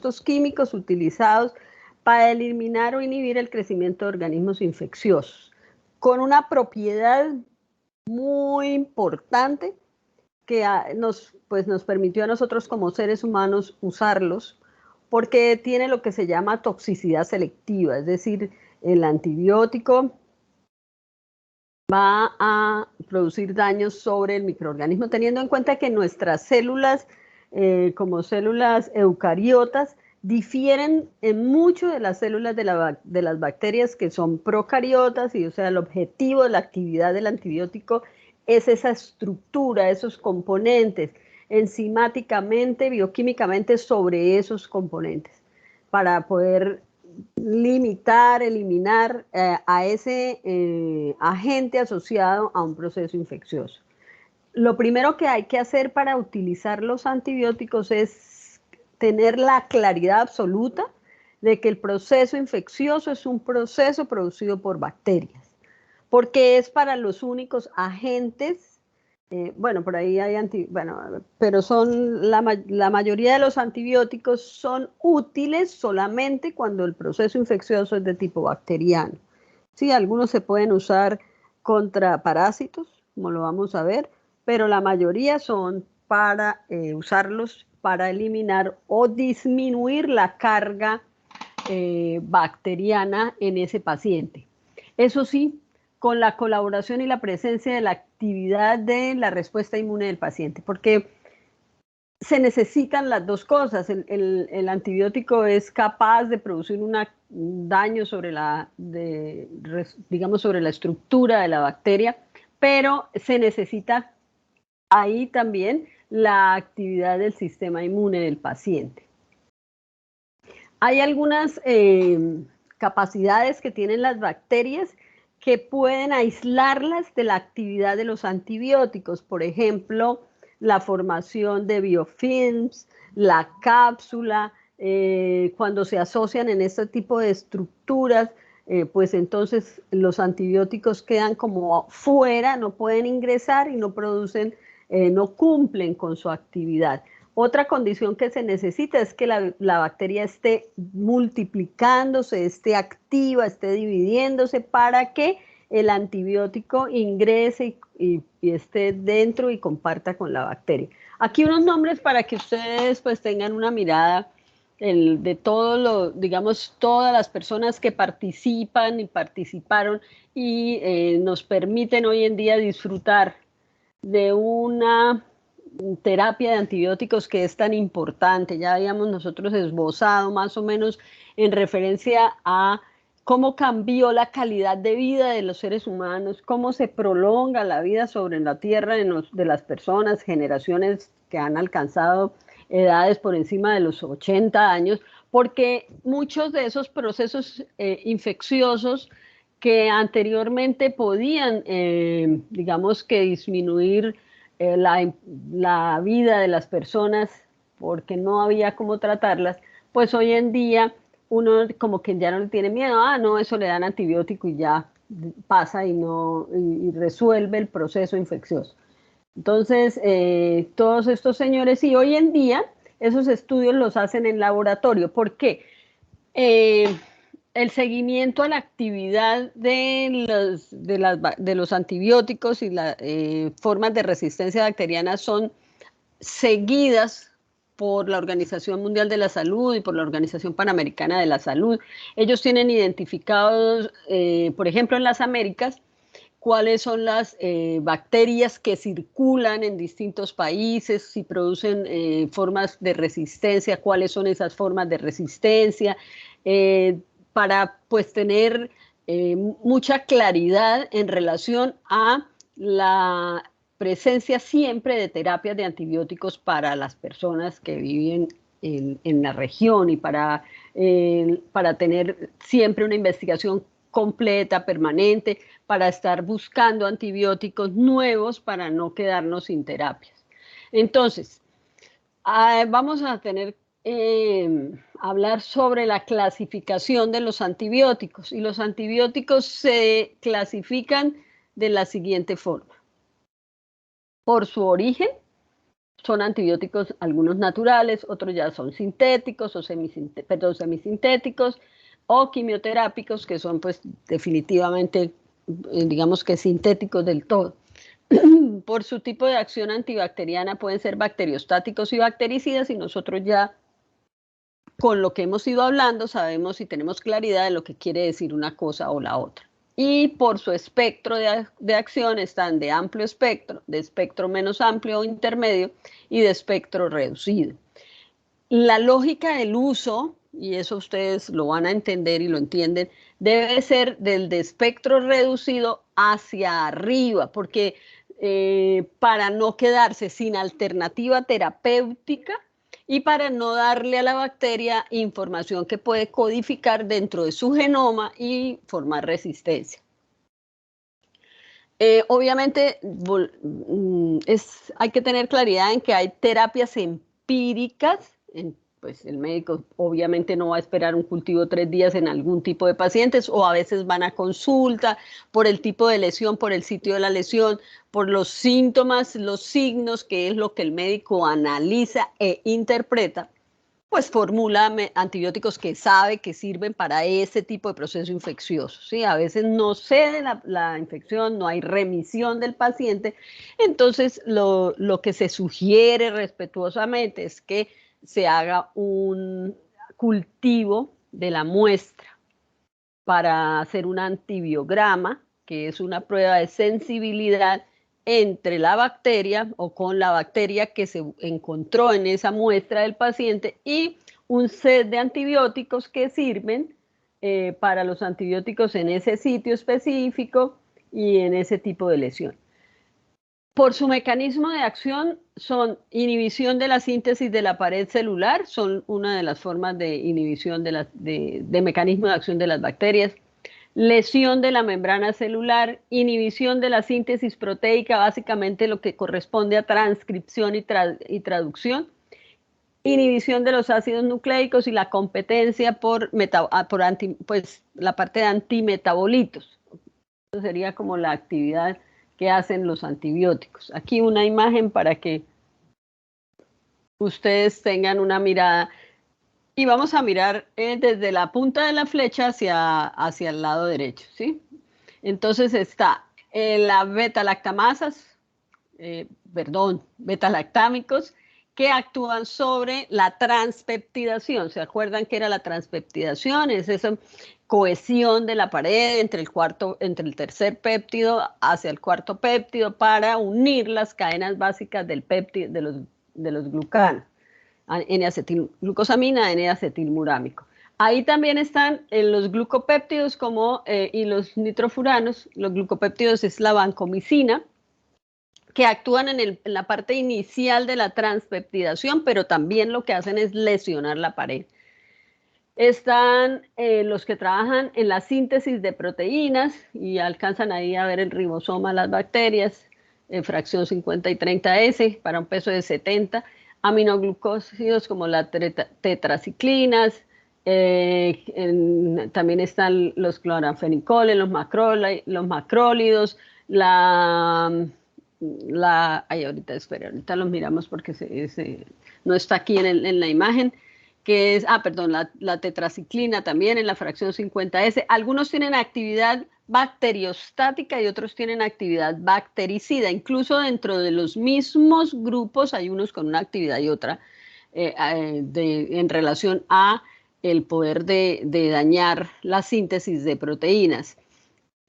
compuestos químicos utilizados para eliminar o inhibir el crecimiento de organismos infecciosos, con una propiedad muy importante que nos permitió a nosotros como seres humanos usarlos, porque tiene lo que se llama toxicidad selectiva, es decir, el antibiótico va a producir daños sobre el microorganismo, teniendo en cuenta que nuestras células, como células eucariotas, difieren en mucho de las células de las bacterias que son procariotas, y o sea, el objetivo de la actividad del antibiótico es esa estructura, esos componentes, enzimáticamente, bioquímicamente sobre esos componentes, para poder limitar, eliminar a ese agente asociado a un proceso infeccioso. Lo primero que hay que hacer para utilizar los antibióticos es tener la claridad absoluta de que el proceso infeccioso es un proceso producido por bacterias, porque es para los únicos agentes, bueno, por ahí hay pero son la mayoría de los antibióticos son útiles solamente cuando el proceso infeccioso es de tipo bacteriano. Sí, algunos se pueden usar contra parásitos, como lo vamos a ver, pero la mayoría son para usarlos para eliminar o disminuir la carga bacteriana en ese paciente. Eso sí, con la colaboración y la presencia de la actividad de la respuesta inmune del paciente, porque se necesitan las dos cosas. El antibiótico es capaz de producir un daño sobre digamos, sobre la estructura de la bacteria, pero se necesita ahí también la actividad del sistema inmune del paciente. Hay algunas capacidades que tienen las bacterias que pueden aislarlas de la actividad de los antibióticos. Por ejemplo, la formación de biofilms, la cápsula, cuando se asocian en este tipo de estructuras, pues entonces los antibióticos quedan como fuera, no pueden ingresar y no producen, no cumplen con su actividad. Otra condición que se necesita es que la bacteria esté multiplicándose, esté activa, esté dividiéndose para que el antibiótico ingrese y esté dentro y comparta con la bacteria. Aquí unos nombres para que ustedes pues tengan una mirada de digamos, todas las personas que participan y participaron y nos permiten hoy en día disfrutar de una terapia de antibióticos que es tan importante. Ya habíamos nosotros esbozado más o menos en referencia a cómo cambió la calidad de vida de los seres humanos, cómo se prolonga la vida sobre la tierra de las personas, generaciones que han alcanzado edades por encima de los 80 años, porque muchos de esos procesos infecciosos que anteriormente podían, digamos que disminuir la vida de las personas porque no había cómo tratarlas, pues hoy en día uno como que ya no le tiene miedo, no, eso le dan antibiótico y ya pasa y resuelve el proceso infeccioso. Entonces, todos estos señores, y hoy en día esos estudios los hacen en laboratorio. ¿Por qué? El seguimiento a la actividad de los antibióticos y las formas de resistencia bacteriana son seguidas por la Organización Mundial de la Salud y por la Organización Panamericana de la Salud. Ellos tienen identificados, por ejemplo, en las Américas, cuáles son las bacterias que circulan en distintos países, si producen formas de resistencia, cuáles son esas formas de resistencia, para pues tener mucha claridad en relación a la presencia siempre de terapias de antibióticos para las personas que viven en la región y para tener siempre una investigación completa, permanente, para estar buscando antibióticos nuevos para no quedarnos sin terapias. Entonces, vamos a tener hablar sobre la clasificación de los antibióticos, y los antibióticos se clasifican de la siguiente forma: por su origen, son antibióticos, algunos naturales, otros ya son sintéticos o semisintéticos, o quimioterápicos, que son pues definitivamente, digamos que sintéticos del todo. Por su tipo de acción antibacteriana pueden ser bacteriostáticos y bactericidas, y nosotros ya con lo que hemos ido hablando sabemos y tenemos claridad de lo que quiere decir una cosa o la otra. Y por su espectro de acción están de amplio espectro, de espectro menos amplio o intermedio y de espectro reducido. La lógica del uso, y eso ustedes lo van a entender y lo entienden, debe ser del de espectro reducido hacia arriba, porque para no quedarse sin alternativa terapéutica y para no darle a la bacteria información que puede codificar dentro de su genoma y formar resistencia. Obviamente hay que tener claridad en que hay terapias empíricas, pues el médico obviamente no va a esperar un cultivo 3 días en algún tipo de pacientes, o a veces van a consulta por el tipo de lesión, por el sitio de la lesión, por los síntomas, los signos, que es lo que el médico analiza e interpreta, pues formula antibióticos que sabe que sirven para ese tipo de proceso infeccioso, ¿sí? A veces no cede la infección, no hay remisión del paciente, entonces lo que se sugiere respetuosamente es que se haga un cultivo de la muestra para hacer un antibiograma, que es una prueba de sensibilidad entre la bacteria o con la bacteria que se encontró en esa muestra del paciente, y un set de antibióticos que sirven para los antibióticos en ese sitio específico y en ese tipo de lesión. Por su mecanismo de acción son inhibición de la síntesis de la pared celular, son una de las formas de inhibición de mecanismo de acción de las bacterias. Lesión de la membrana celular, inhibición de la síntesis proteica, básicamente lo que corresponde a transcripción y traducción, inhibición de los ácidos nucleicos y la competencia por la parte de antimetabolitos. Eso sería como la actividad que hacen los antibióticos. Aquí una imagen para que ustedes tengan una mirada. Y vamos a mirar desde la punta de la flecha hacia el lado derecho, ¿sí? Entonces está la beta-lactamasas, beta-lactámicos, que actúan sobre la transpeptidación. ¿Se acuerdan qué era la transpeptidación? Es esa cohesión de la pared entre el tercer péptido hacia el cuarto péptido para unir las cadenas básicas del péptido, de los glucanos. N-acetilglucosamina, N-acetilmurámico. Ahí también están los glucopéptidos y los nitrofuranos. Los glucopéptidos es la vancomicina, que actúan en la parte inicial de la transpeptidación, pero también lo que hacen es lesionar la pared. Están los que trabajan en la síntesis de proteínas y alcanzan ahí a ver el ribosoma de las bacterias, fracción 50 y 30S para un peso de 70. Aminoglucósidos como las tetraciclinas, también están los cloranfenicoles, los macrólidos, ahorita los miramos porque no está aquí en la imagen, que es, la tetraciclina también en la fracción 50S. Algunos tienen actividad bacteriostática y otros tienen actividad bactericida. Incluso dentro de los mismos grupos hay unos con una actividad y otra en relación a el poder de dañar la síntesis de proteínas.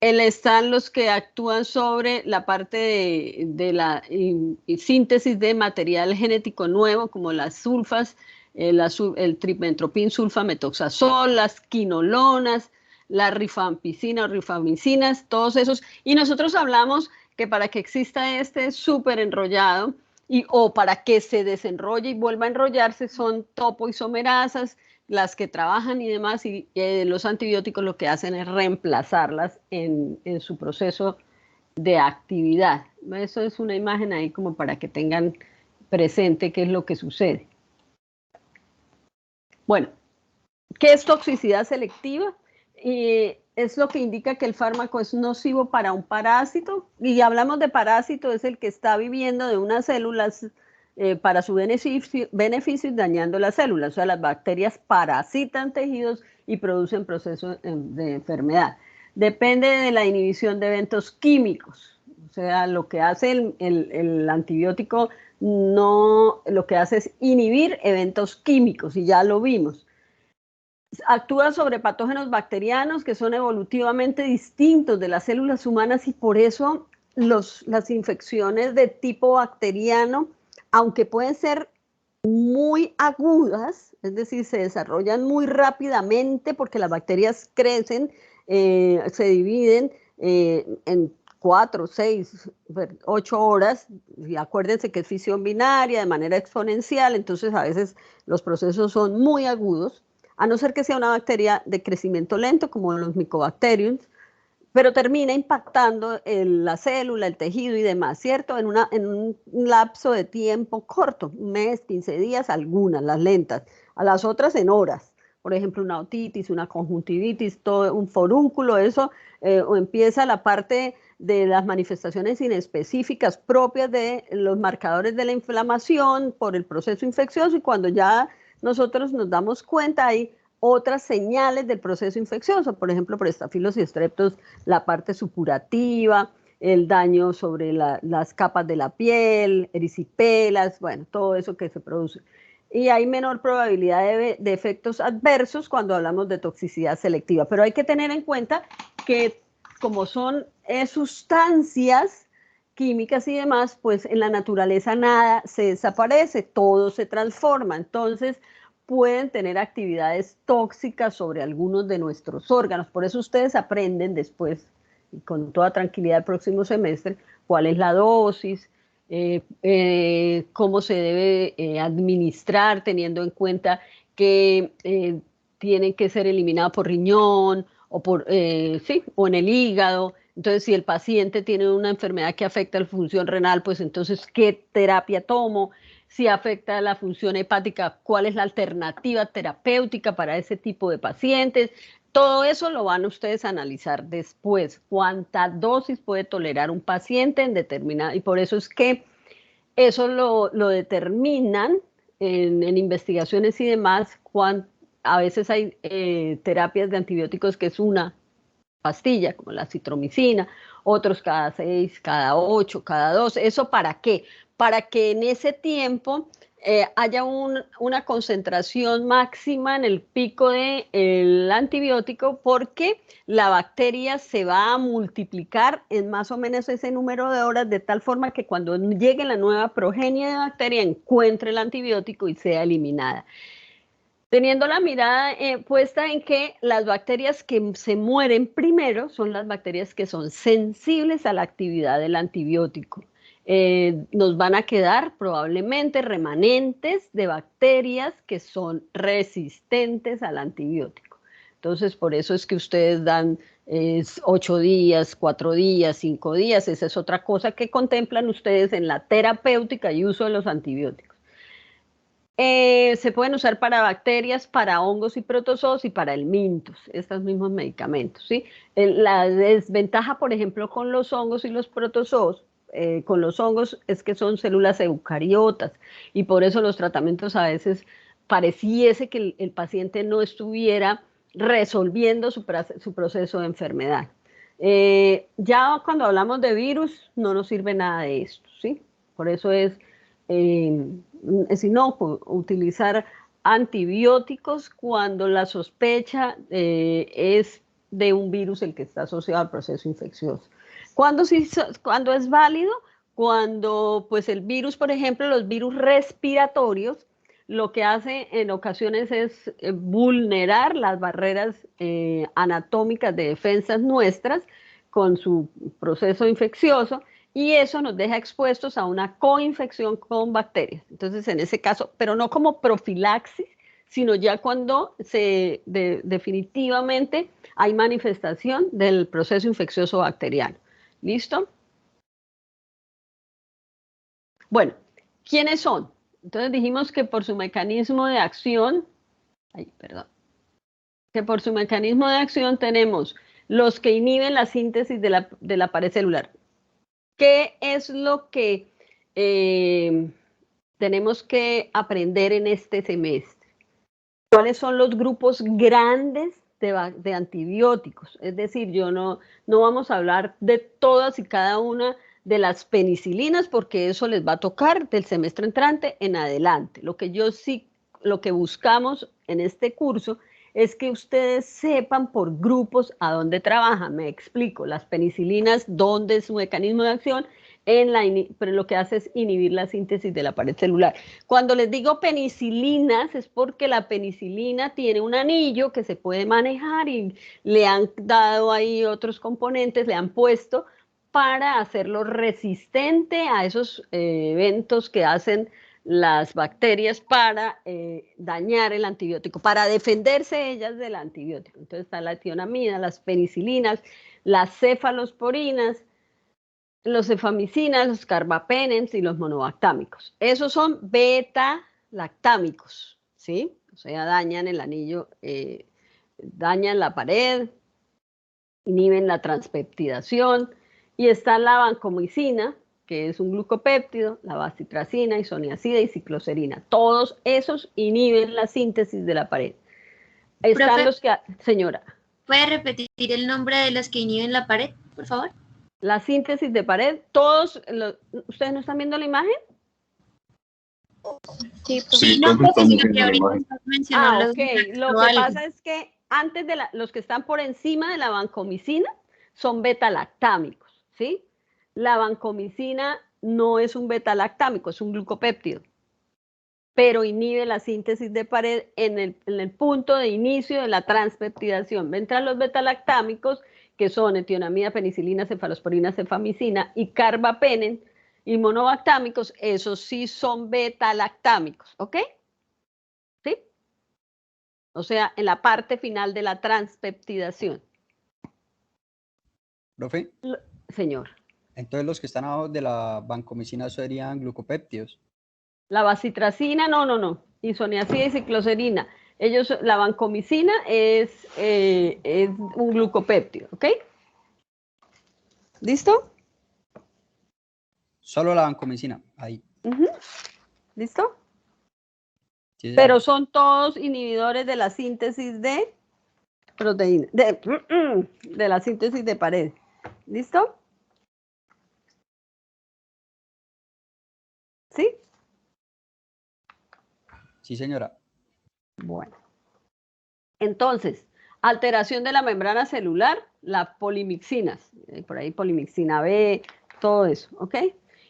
Están los que actúan sobre la parte de la síntesis de material genético nuevo, como las sulfas, el trimethoprim sulfametoxazol, las quinolonas, la rifampicina o rifamicinas, todos esos. Y nosotros hablamos que para que exista este súper enrollado o para que se desenrolle y vuelva a enrollarse son topoisomerasas, las que trabajan y demás, y los antibióticos lo que hacen es reemplazarlas en su proceso de actividad. Eso es una imagen ahí como para que tengan presente qué es lo que sucede. Bueno, ¿qué es toxicidad selectiva? Es lo que indica que el fármaco es nocivo para un parásito, y hablamos de parásito, es el que está viviendo de unas células para su beneficio y dañando las células. O sea, las bacterias parasitan tejidos y producen procesos de enfermedad. Depende de la inhibición de eventos químicos. O sea, lo que hace el antibiótico no, lo que hace es inhibir eventos químicos, y ya lo vimos. Actúa sobre patógenos bacterianos que son evolutivamente distintos de las células humanas, y por eso las infecciones de tipo bacteriano, aunque pueden ser muy agudas, es decir, se desarrollan muy rápidamente porque las bacterias crecen, se dividen en 4, 6, 8 horas, y acuérdense que es fisión binaria de manera exponencial, entonces a veces los procesos son muy agudos, a no ser que sea una bacteria de crecimiento lento como los Mycobacterium, pero termina impactando la célula, el tejido y demás, ¿cierto? En un lapso de tiempo corto, un mes, 15 días, algunas, las lentas, a las otras en horas. Por ejemplo, una otitis, una conjuntivitis, todo un forúnculo, eso, o empieza la parte de las manifestaciones inespecíficas propias de los marcadores de la inflamación por el proceso infeccioso, y cuando ya nosotros nos damos cuenta, hay otras señales del proceso infeccioso, por ejemplo, por Staphylococcus y Streptococcus, la parte supurativa, el daño sobre las capas de la piel, erisipelas, bueno, todo eso que se produce. Y hay menor probabilidad de efectos adversos cuando hablamos de toxicidad selectiva, pero hay que tener en cuenta que como son sustancias químicas y demás, pues en la naturaleza nada se desaparece, todo se transforma, entonces pueden tener actividades tóxicas sobre algunos de nuestros órganos. Por eso ustedes aprenden después, y con toda tranquilidad el próximo semestre, cuál es la dosis, cómo se debe administrar, teniendo en cuenta que tienen que ser eliminados por riñón o, sí, o en el hígado. Entonces, si el paciente tiene una enfermedad que afecta la función renal, pues entonces, ¿qué terapia tomo? Si afecta la función hepática, cuál es la alternativa terapéutica para ese tipo de pacientes. Todo eso lo van ustedes a analizar después, cuánta dosis puede tolerar un paciente en determinada, y por eso es que eso lo determinan en investigaciones y demás. A veces hay terapias de antibióticos que es una pastilla, como la citromicina, otros cada 6, cada 8, cada 12. ¿Eso para qué? Para que en ese tiempo haya una concentración máxima en el pico del antibiótico, porque la bacteria se va a multiplicar en más o menos ese número de horas, de tal forma que cuando llegue la nueva progenie de bacteria encuentre el antibiótico y sea eliminada. Teniendo la mirada puesta en que las bacterias que se mueren primero son las bacterias que son sensibles a la actividad del antibiótico. Nos van a quedar probablemente remanentes de bacterias que son resistentes al antibiótico. Entonces, por eso es que ustedes dan 8 días, 4 días, 5 días. Esa es otra cosa que contemplan ustedes en la terapéutica y uso de los antibióticos. Se pueden usar para bacterias, para hongos y protozoos y para helmintos, estos mismos medicamentos, ¿sí? La desventaja, por ejemplo, con los hongos y los protozoos, con los hongos es que son células eucariotas, y por eso los tratamientos a veces pareciese que el paciente no estuviera resolviendo su proceso de enfermedad. Ya cuando hablamos de virus no nos sirve nada de esto, ¿sí? Por eso es inocuo utilizar antibióticos cuando la sospecha es de un virus el que está asociado al proceso infeccioso. ¿Cuándo es válido? Cuando pues el virus, por ejemplo, los virus respiratorios, lo que hace en ocasiones es vulnerar las barreras anatómicas de defensas nuestras con su proceso infeccioso, y eso nos deja expuestos a una coinfección con bacterias. Entonces, en ese caso, pero no como profilaxis, sino ya cuando definitivamente hay manifestación del proceso infeccioso bacteriano. ¿Listo? Bueno, ¿quiénes son? Entonces dijimos que por su mecanismo de acción, que por su mecanismo de acción tenemos los que inhiben la síntesis de la pared celular. ¿Qué es lo que tenemos que aprender en este semestre? ¿Cuáles son los grupos grandes de antibióticos? Es decir, no vamos a hablar de todas y cada una de las penicilinas porque eso les va a tocar del semestre entrante en adelante. Lo que buscamos en este curso es que ustedes sepan por grupos a dónde trabajan. Me explico, las penicilinas, dónde es su mecanismo de acción, pero lo que hace es inhibir la síntesis de la pared celular. Cuando les digo penicilinas es porque la penicilina tiene un anillo que se puede manejar y le han dado ahí otros componentes, le han puesto para hacerlo resistente a esos eventos que hacen las bacterias para dañar el antibiótico, para defenderse ellas del antibiótico. Entonces está la etionamida, las penicilinas, las cefalosporinas, los cefamicinas, los carbapenens y los monobactámicos. Esos son beta-lactámicos, ¿sí? O sea, dañan el anillo, dañan la pared, inhiben la transpeptidación. Y está la vancomicina, que es un glucopéptido, la bacitracina, isoniazida y cicloserina. Todos esos inhiben la síntesis de la pared. Están Profe, los que... Señora. ¿puede repetir el nombre de los que inhiben la pared, por favor? La síntesis de pared, todos... ¿Ustedes no están viendo la imagen? Sí, no, profe, sino que ahorita mencionó los... Ok. Lo que pasa es que antes de los que están por encima de la vancomicina son beta-lactámicos, ¿sí? La vancomicina no es un beta-lactámico, es un glucopéptido, pero inhibe la síntesis de pared en el punto de inicio de la transpeptidación. Entran los beta-lactámicos, que son etionamida, penicilina, cefalosporina, cefamicina y carbapenen, y monobactámicos, esos sí son beta-lactámicos, ¿ok? ¿Sí? O sea, en la parte final de la transpeptidación. ¿Profe? Señor. Entonces los que están abajo de la vancomicina serían glucopéptidos. La bacitracina, no. Isoniazida y cicloserina. La vancomicina es un glucopéptido, ¿ok? ¿Listo? Solo la vancomicina, ahí. ¿Listo? Sí, pero son todos inhibidores de la síntesis de proteína, de la síntesis de pared. ¿Listo? ¿Sí? Sí, señora. Bueno. Entonces, alteración de la membrana celular, las polimixinas, por ahí polimixina B, todo eso, ¿ok?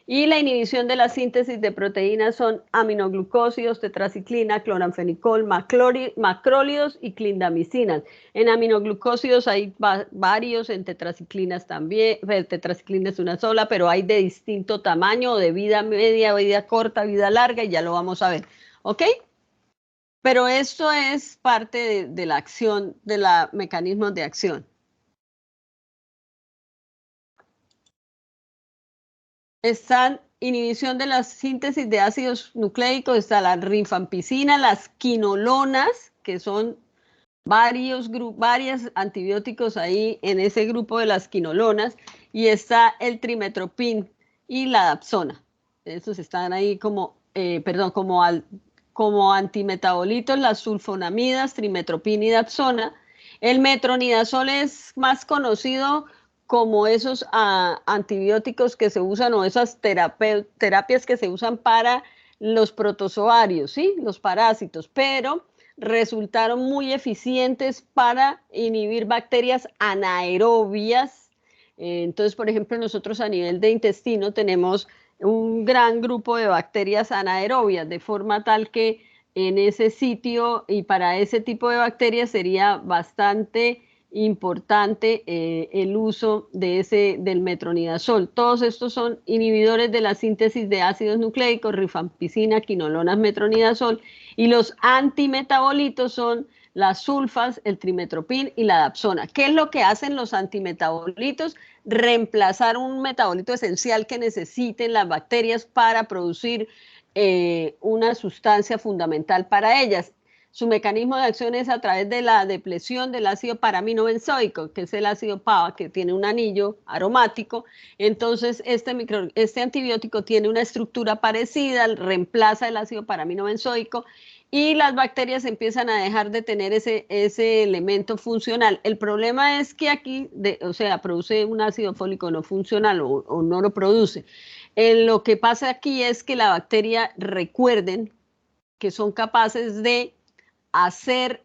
Y la inhibición de la síntesis de proteínas son aminoglucósidos, tetraciclina, cloranfenicol, macrólidos y clindamicinas. En aminoglucósidos hay varios, en tetraciclinas también, tetraciclina es una sola, pero hay de distinto tamaño, de vida media, vida corta, vida larga, y ya lo vamos a ver, ¿ok? Pero esto es parte de la acción, de los mecanismos de acción. Están inhibición de la síntesis de ácidos nucleicos, está la rifampicina, las quinolonas, que son varios antibióticos ahí en ese grupo de las quinolonas, y está el trimetoprim y la dapsona. Esos están ahí como antimetabolitos, las sulfonamidas, trimetoprim y dapsona. El metronidazol es más conocido como esos antibióticos que se usan o esas terapias que se usan para los protozoarios, ¿sí? Los parásitos, pero resultaron muy eficientes para inhibir bacterias anaerobias. Entonces, por ejemplo, nosotros a nivel de intestino tenemos un gran grupo de bacterias anaerobias, de forma tal que en ese sitio y para ese tipo de bacterias sería bastante importante el uso del metronidazol. Todos estos son inhibidores de la síntesis de ácidos nucleicos, rifampicina, quinolonas, metronidazol, y los antimetabolitos son las sulfas, el trimetoprim y la dapsona. ¿Qué es lo que hacen los antimetabolitos? Reemplazar un metabolito esencial que necesiten las bacterias para producir una sustancia fundamental para ellas. Su mecanismo de acción es a través de la depresión del ácido paraminobenzoico, que es el ácido PABA, que tiene un anillo aromático. Entonces, este antibiótico tiene una estructura parecida, reemplaza el ácido paraminobenzoico y las bacterias empiezan a dejar de tener ese elemento funcional. El problema es que aquí, o sea, produce un ácido fólico no funcional o no lo produce. Lo que pasa aquí es que la bacteria, recuerden que son capaces de hacer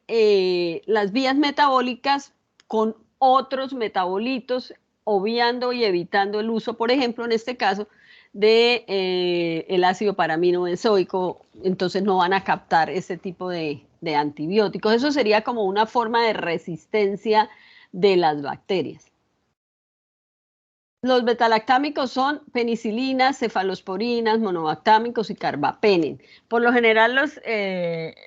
las vías metabólicas con otros metabolitos, obviando y evitando el uso, por ejemplo, en este caso, de el ácido paraminobenzoico, entonces no van a captar ese tipo de antibióticos. Eso sería como una forma de resistencia de las bacterias. Los betalactámicos son penicilinas, cefalosporinas, monobactámicos y carbapenem. Por lo general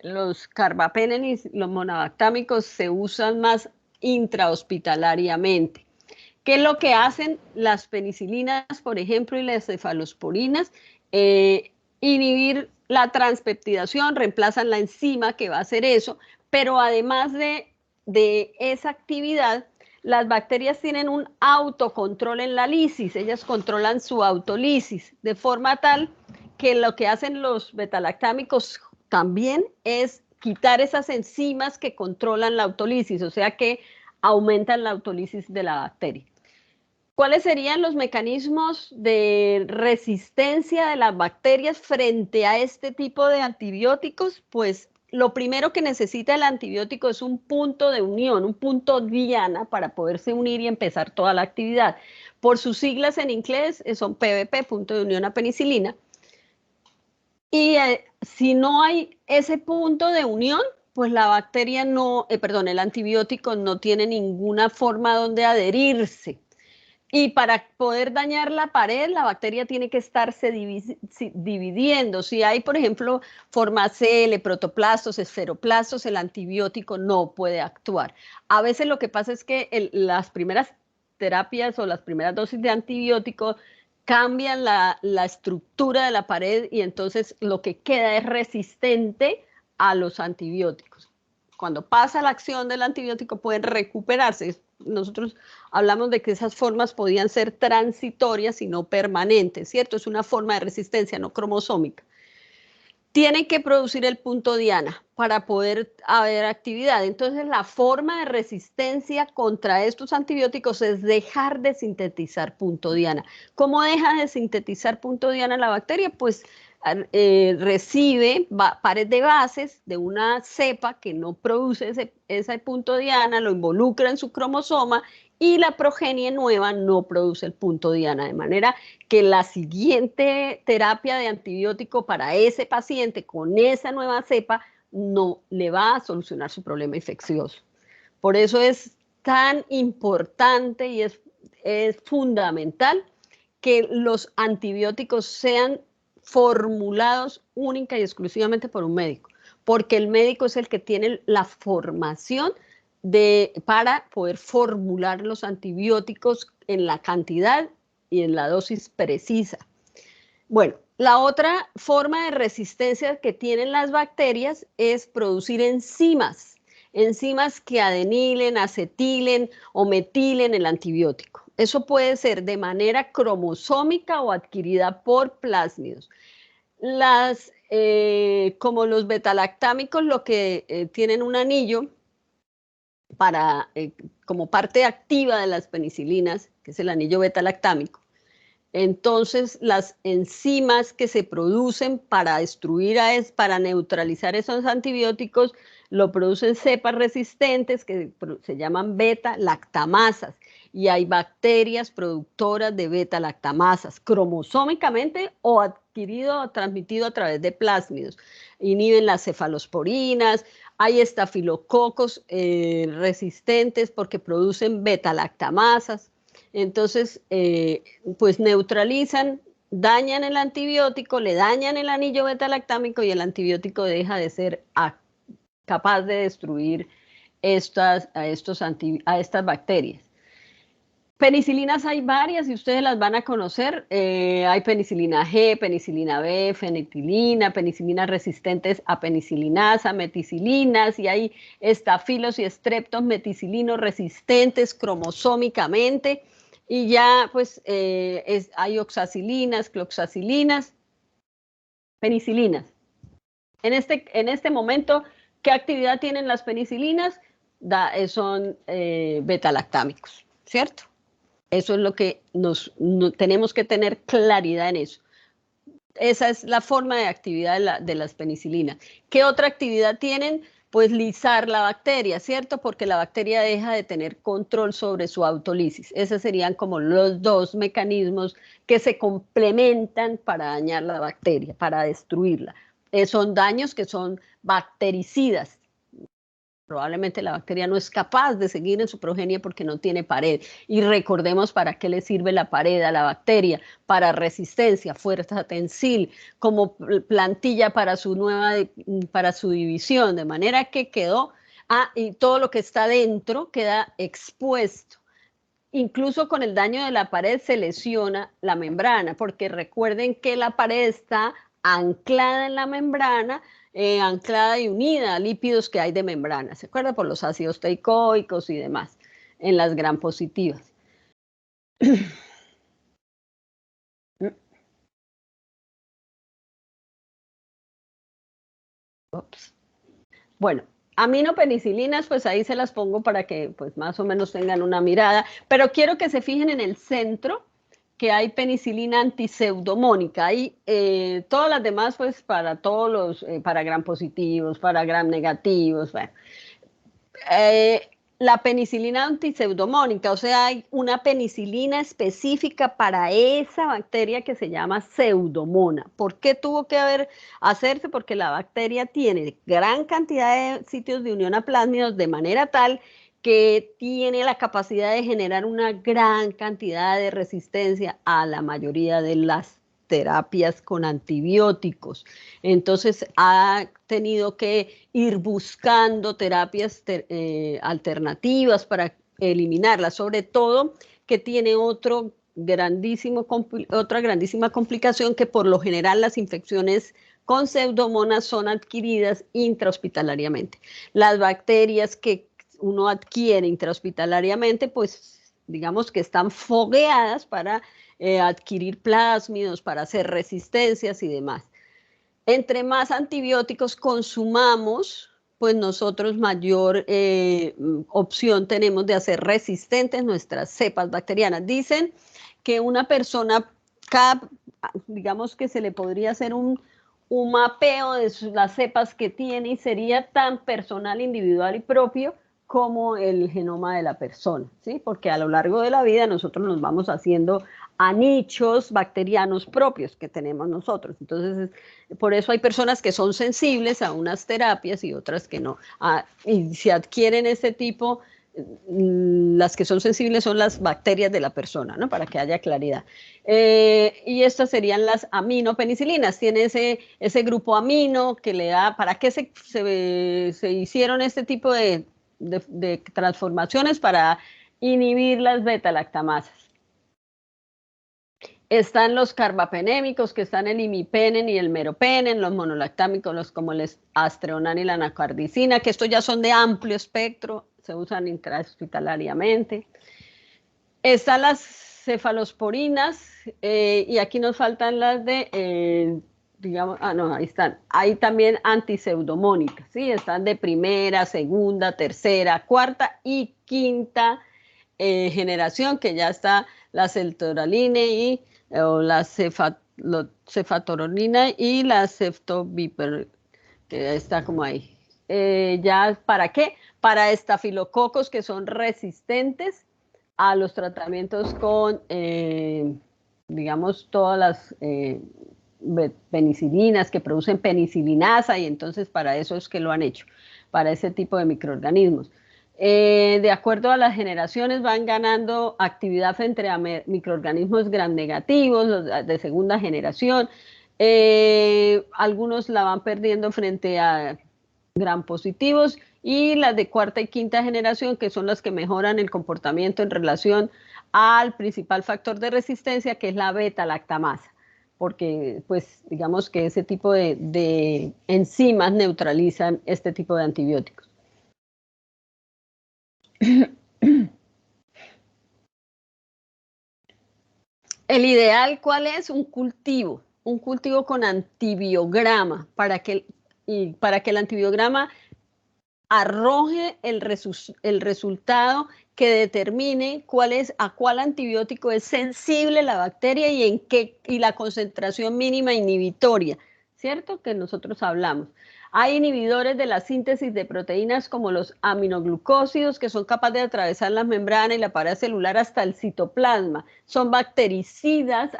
los carbapenem y los monobactámicos se usan más intrahospitalariamente. ¿Qué es lo que hacen las penicilinas, por ejemplo, y las cefalosporinas? Inhibir la transpeptidación, reemplazan la enzima que va a hacer eso, pero además de esa actividad, las bacterias tienen un autocontrol en la lisis, ellas controlan su autolisis, de forma tal que lo que hacen los betalactámicos también es quitar esas enzimas que controlan la autolisis, o sea que aumentan la autolisis de la bacteria. ¿Cuáles serían los mecanismos de resistencia de las bacterias frente a este tipo de antibióticos? Pues lo primero que necesita el antibiótico es un punto de unión, un punto diana para poderse unir y empezar toda la actividad. Por sus siglas en inglés son PVP, punto de unión a penicilina. Y si no hay ese punto de unión, pues la bacteria no, el antibiótico no tiene ninguna forma donde adherirse. Y para poder dañar la pared, la bacteria tiene que estarse dividiendo. Si hay, por ejemplo, forma C, protoplastos, esferoplastos, el antibiótico no puede actuar. A veces lo que pasa es que las primeras terapias o las primeras dosis de antibiótico cambian la estructura de la pared y entonces lo que queda es resistente a los antibióticos. Cuando pasa la acción del antibiótico pueden recuperarse. Nosotros hablamos de que esas formas podían ser transitorias y no permanentes, ¿cierto? Es una forma de resistencia no cromosómica. Tienen que producir el punto diana para poder haber actividad. Entonces, la forma de resistencia contra estos antibióticos es dejar de sintetizar punto diana. ¿Cómo deja de sintetizar punto diana la bacteria? Pues recibe pares de bases de una cepa que no produce ese punto diana, lo involucra en su cromosoma y la progenie nueva no produce el punto diana, de manera que la siguiente terapia de antibiótico para ese paciente con esa nueva cepa no le va a solucionar su problema infeccioso. Por eso es tan importante y es fundamental que los antibióticos sean formulados única y exclusivamente por un médico, porque el médico es el que tiene la formación para poder formular los antibióticos en la cantidad y en la dosis precisa. Bueno, la otra forma de resistencia que tienen las bacterias es producir enzimas que adenilen, acetilen o metilen el antibiótico. Eso puede ser de manera cromosómica o adquirida por plásmidos. Como los betalactámicos, lo que tienen un anillo como parte activa de las penicilinas, que es el anillo betalactámico. Entonces, las enzimas que se producen para para neutralizar esos antibióticos, lo producen cepas resistentes que se llaman beta-lactamasas. Y hay bacterias productoras de beta-lactamasas, cromosómicamente o adquirido o transmitido a través de plásmidos. Inhiben las cefalosporinas, hay estafilococos resistentes porque producen beta-lactamasas. Entonces, pues neutralizan, dañan el antibiótico, le dañan el anillo beta-lactámico y el antibiótico deja de ser capaz de destruir a estas bacterias. Penicilinas hay varias y ustedes las van a conocer. Hay penicilina G, penicilina B, fenetilina, penicilinas resistentes a penicilinasa, meticilinas, y hay estafilos y estreptos meticilinos resistentes cromosómicamente. Y ya pues hay oxacilinas, cloxacilinas, penicilinas. En este momento, ¿qué actividad tienen las penicilinas? Son beta-lactámicos, ¿cierto? Eso es lo que tenemos que tener claridad en eso. Esa es la forma de actividad de las penicilinas. ¿Qué otra actividad tienen? Pues lisar la bacteria, ¿cierto? Porque la bacteria deja de tener control sobre su autolisis. Esos serían como los dos mecanismos que se complementan para dañar la bacteria, para destruirla. Son daños que son bactericidas. Probablemente la bacteria no es capaz de seguir en su progenie porque no tiene pared. Y recordemos para qué le sirve la pared a la bacteria: para resistencia, fuerza tensil, como plantilla para su división, de manera que quedó, y todo lo que está dentro queda expuesto. Incluso con el daño de la pared se lesiona la membrana, porque recuerden que la pared está anclada en la membrana, anclada y unida a lípidos que hay de membrana, ¿se acuerda? Por los ácidos teicoicos y demás, en las gram positivas. Ups. Bueno, aminopenicilinas, pues ahí se las pongo para que pues más o menos tengan una mirada, pero quiero que se fijen en el centro, que hay penicilina antiseudomónica. Hay todas las demás, pues para todos los, para gram positivos, para gram negativos, bueno. La penicilina antiseudomónica, o sea, hay una penicilina específica para esa bacteria que se llama Pseudomonas. ¿Por qué tuvo que hacerse? Porque la bacteria tiene gran cantidad de sitios de unión a plásmidos, de manera tal que tiene la capacidad de generar una gran cantidad de resistencia a la mayoría de las terapias con antibióticos. Entonces ha tenido que ir buscando terapias alternativas para eliminarlas, sobre todo que tiene otra grandísima complicación, que por lo general las infecciones con pseudomonas son adquiridas intrahospitalariamente. Las bacterias que uno adquiere intrahospitalariamente, pues digamos que están fogueadas para adquirir plásmidos, para hacer resistencias y demás. Entre más antibióticos consumamos, pues nosotros mayor opción tenemos de hacer resistentes nuestras cepas bacterianas. Dicen que una persona, digamos que se le podría hacer un mapeo de las cepas que tiene, y sería tan personal, individual y propio como el genoma de la persona, ¿sí? Porque a lo largo de la vida nosotros nos vamos haciendo a nichos bacterianos propios que tenemos nosotros. Entonces, por eso hay personas que son sensibles a unas terapias y otras que no. Y si adquieren ese tipo, las que son sensibles son las bacterias de la persona, ¿no? Para que haya claridad. Y estas serían las aminopenicilinas. Tiene ese grupo amino que le da. ¿Para qué se hicieron este tipo de transformaciones? Para inhibir las beta-lactamasas. Están los carbapenémicos, que están el imipenen y el meropenen, los monolactámicos, como el astreonán y la anacardicina, que estos ya son de amplio espectro, se usan intrahospitalariamente. Están las cefalosporinas, y aquí nos faltan las de, digamos, no, ahí están. Hay también antiseudomónicas, ¿sí? Están de primera, segunda, tercera, cuarta y quinta generación, que ya está la celtoraline o la cefatoronina y la ceftobiper, que está como ahí. ¿Ya para qué? Para estafilococos que son resistentes a los tratamientos con, digamos, todas las penicilinas que producen penicilinasa, y entonces para eso es que lo han hecho, para ese tipo de microorganismos. De acuerdo a las generaciones van ganando actividad frente a microorganismos gram negativos, los de segunda generación. Algunos la van perdiendo frente a gram positivos, y las de cuarta y quinta generación, que son las que mejoran el comportamiento en relación al principal factor de resistencia, que es la beta-lactamasa, porque pues digamos que ese tipo de enzimas neutralizan este tipo de antibióticos. El ideal, ¿cuál es? Un cultivo con antibiograma, para que el antibiograma arroje el resultado que determine a cuál antibiótico es sensible la bacteria y la concentración mínima inhibitoria, ¿cierto? Que nosotros hablamos. Hay inhibidores de la síntesis de proteínas como los aminoglucósidos, que son capaces de atravesar la membrana y la pared celular hasta el citoplasma. Son bactericidas,